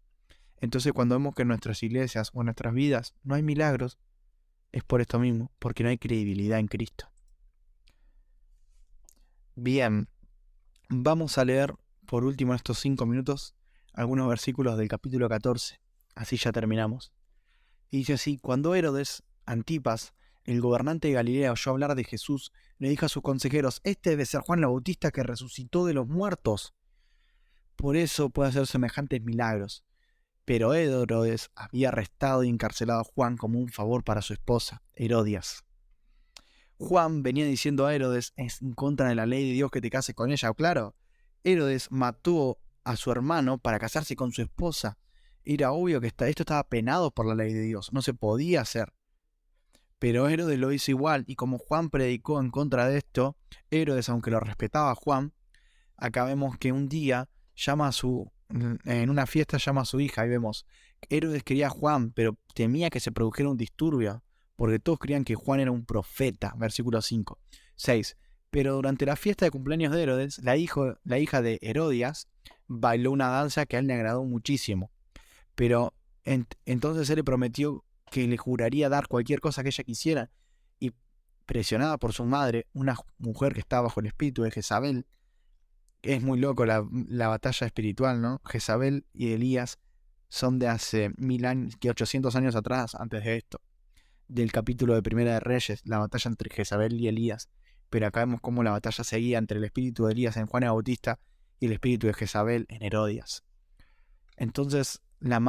Entonces cuando vemos que en nuestras iglesias o en nuestras vidas no hay milagros, es por esto mismo, porque no hay credibilidad en Cristo. Bien, vamos a leer por último en estos 5 minutos algunos versículos del capítulo 14. Así ya terminamos. Y dice así, cuando Herodes Antipas, el gobernante de Galilea, oyó hablar de Jesús, le dijo a sus consejeros, este debe ser Juan el Bautista que resucitó de los muertos. Por eso puede hacer semejantes milagros. Pero Herodes había arrestado y encarcelado a Juan como un favor para su esposa, Herodias. Juan venía diciendo a Herodes, es en contra de la ley de Dios que te cases con ella. Claro, Herodes mató a su hermano para casarse con su esposa. Era obvio que esto estaba penado por la ley de Dios, no se podía hacer. Pero Herodes lo hizo igual, y como Juan predicó en contra de esto, Herodes, aunque lo respetaba a Juan, acá vemos que un día en una fiesta llama a su hija, y vemos, Herodes quería a Juan, pero temía que se produjera un disturbio, porque todos creían que Juan era un profeta, versículo 5. 6. Pero durante la fiesta de cumpleaños de Herodes, la hija de Herodias bailó una danza que a él le agradó muchísimo. Pero entonces él le prometió que le juraría dar cualquier cosa que ella quisiera, y presionada por su madre, una mujer que está bajo el espíritu de Jezabel, es muy loco la batalla espiritual, ¿no? Jezabel y Elías son de hace 800 años atrás, antes de esto, del capítulo de Primera de Reyes, la batalla entre Jezabel y Elías. Pero acá vemos cómo la batalla seguía entre el espíritu de Elías en Juan el Bautista y el espíritu de Jezabel en Herodias. Entonces la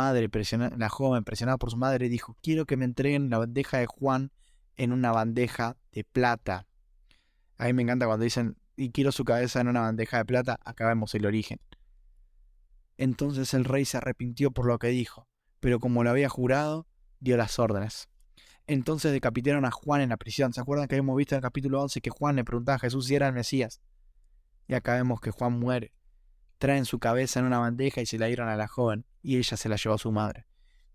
joven presionada por su madre dijo, quiero que me entreguen la bandeja de Juan en una bandeja de plata. A mí me encanta cuando dicen, y quiero su cabeza en una bandeja de plata, acá vemos el origen. Entonces el rey se arrepintió por lo que dijo, pero como lo había jurado, dio las órdenes. Entonces decapitaron a Juan en la prisión. ¿Se acuerdan que habíamos visto en el capítulo 11 que Juan le preguntaba a Jesús si era el Mesías? Y acá vemos que Juan muere. Traen su cabeza en una bandeja y se la dieron a la joven, y ella se la llevó a su madre.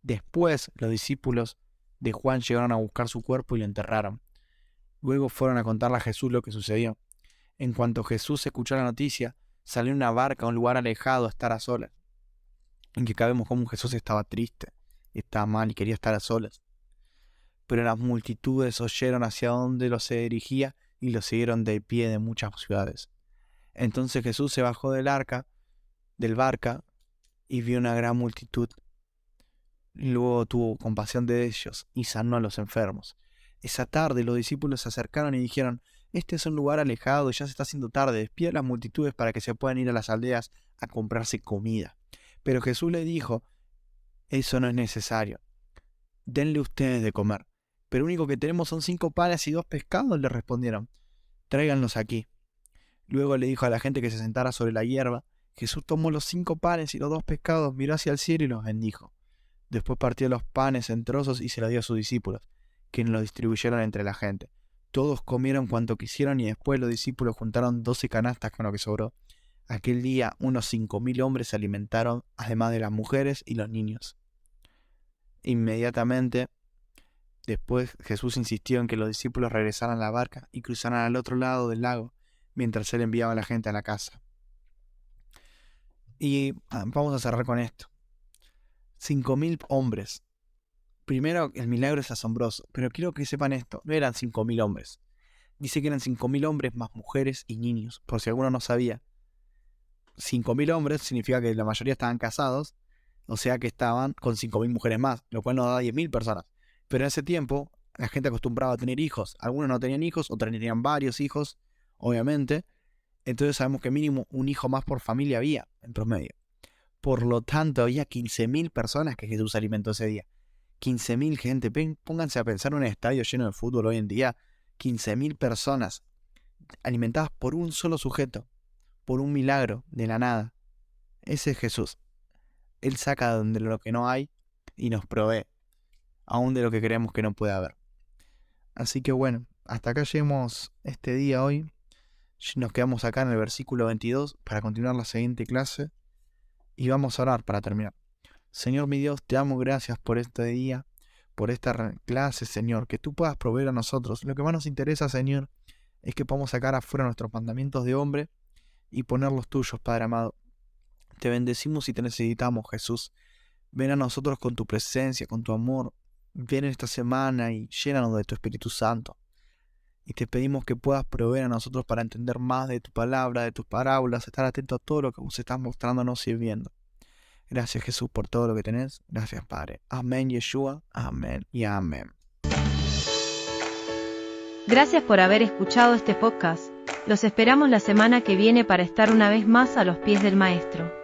Después los discípulos de Juan llegaron a buscar su cuerpo y lo enterraron. Luego fueron a contarle a Jesús lo que sucedió. En cuanto Jesús escuchó la noticia, salió en una barca a un lugar alejado a estar a solas. En que acá vemos cómo Jesús estaba triste, estaba mal y quería estar a solas. Pero las multitudes oyeron hacia dónde lo se dirigía y lo siguieron de pie de muchas ciudades. Entonces Jesús se bajó del barca, y vio una gran multitud. Luego tuvo compasión de ellos y sanó a los enfermos. Esa tarde los discípulos se acercaron y dijeron, Este es un lugar alejado y ya se está haciendo tarde. Despide a las multitudes para que se puedan ir a las aldeas a comprarse comida. Pero Jesús le dijo, eso no es necesario. Denle ustedes de comer. Pero lo único que tenemos son 5 panes y 2 pescados, le respondieron. Tráiganlos aquí. Luego le dijo a la gente que se sentara sobre la hierba. Jesús tomó los 5 panes y los 2 pescados, miró hacia el cielo y los bendijo. Después partió los panes en trozos y se los dio a sus discípulos, quienes los distribuyeron entre la gente. Todos comieron cuanto quisieron y después los discípulos juntaron 12 canastas con lo que sobró. Aquel día unos 5.000 hombres se alimentaron, además de las mujeres y los niños. Inmediatamente después Jesús insistió en que los discípulos regresaran a la barca y cruzaran al otro lado del lago, mientras él enviaba a la gente a la casa. Y vamos a cerrar con esto. 5.000 hombres. Primero, el milagro es asombroso, pero quiero que sepan esto, no eran 5.000 hombres. Dice que eran 5.000 hombres más mujeres y niños, por si alguno no sabía. 5.000 hombres significa que la mayoría estaban casados, o sea que estaban con 5.000 mujeres más, lo cual nos da 10.000 personas. Pero en ese tiempo, la gente acostumbraba a tener hijos. Algunos no tenían hijos, otros tenían varios hijos, obviamente. Entonces sabemos que mínimo un hijo más por familia había, en promedio. Por lo tanto, había 15.000 personas que Jesús alimentó ese día. 15.000 gente. Pónganse a pensar en un estadio lleno de fútbol hoy en día. 15.000 personas alimentadas por un solo sujeto, por un milagro de la nada. Ese es Jesús. Él saca de lo que no hay y nos provee, aún de lo que creemos que no puede haber. Así que bueno, hasta acá llegamos este día hoy. Nos quedamos acá en el versículo 22 para continuar la siguiente clase. Y vamos a orar para terminar. Señor mi Dios, te amo, gracias por este día, por esta clase, Señor, que tú puedas proveer a nosotros. Lo que más nos interesa, Señor, es que podamos sacar afuera nuestros mandamientos de hombre y poner los tuyos, Padre amado. Te bendecimos y te necesitamos, Jesús. Ven a nosotros con tu presencia, con tu amor. Ven en esta semana y llénanos de tu Espíritu Santo. Y te pedimos que puedas proveer a nosotros para entender más de tu palabra, de tus parábolas, estar atento a todo lo que vos estás mostrándonos y viendo. Gracias, Jesús, por todo lo que tenés. Gracias, Padre. Amén, Yeshua. Amén y amén. Gracias por haber escuchado este podcast. Los esperamos la semana que viene para estar una vez más a los pies del Maestro.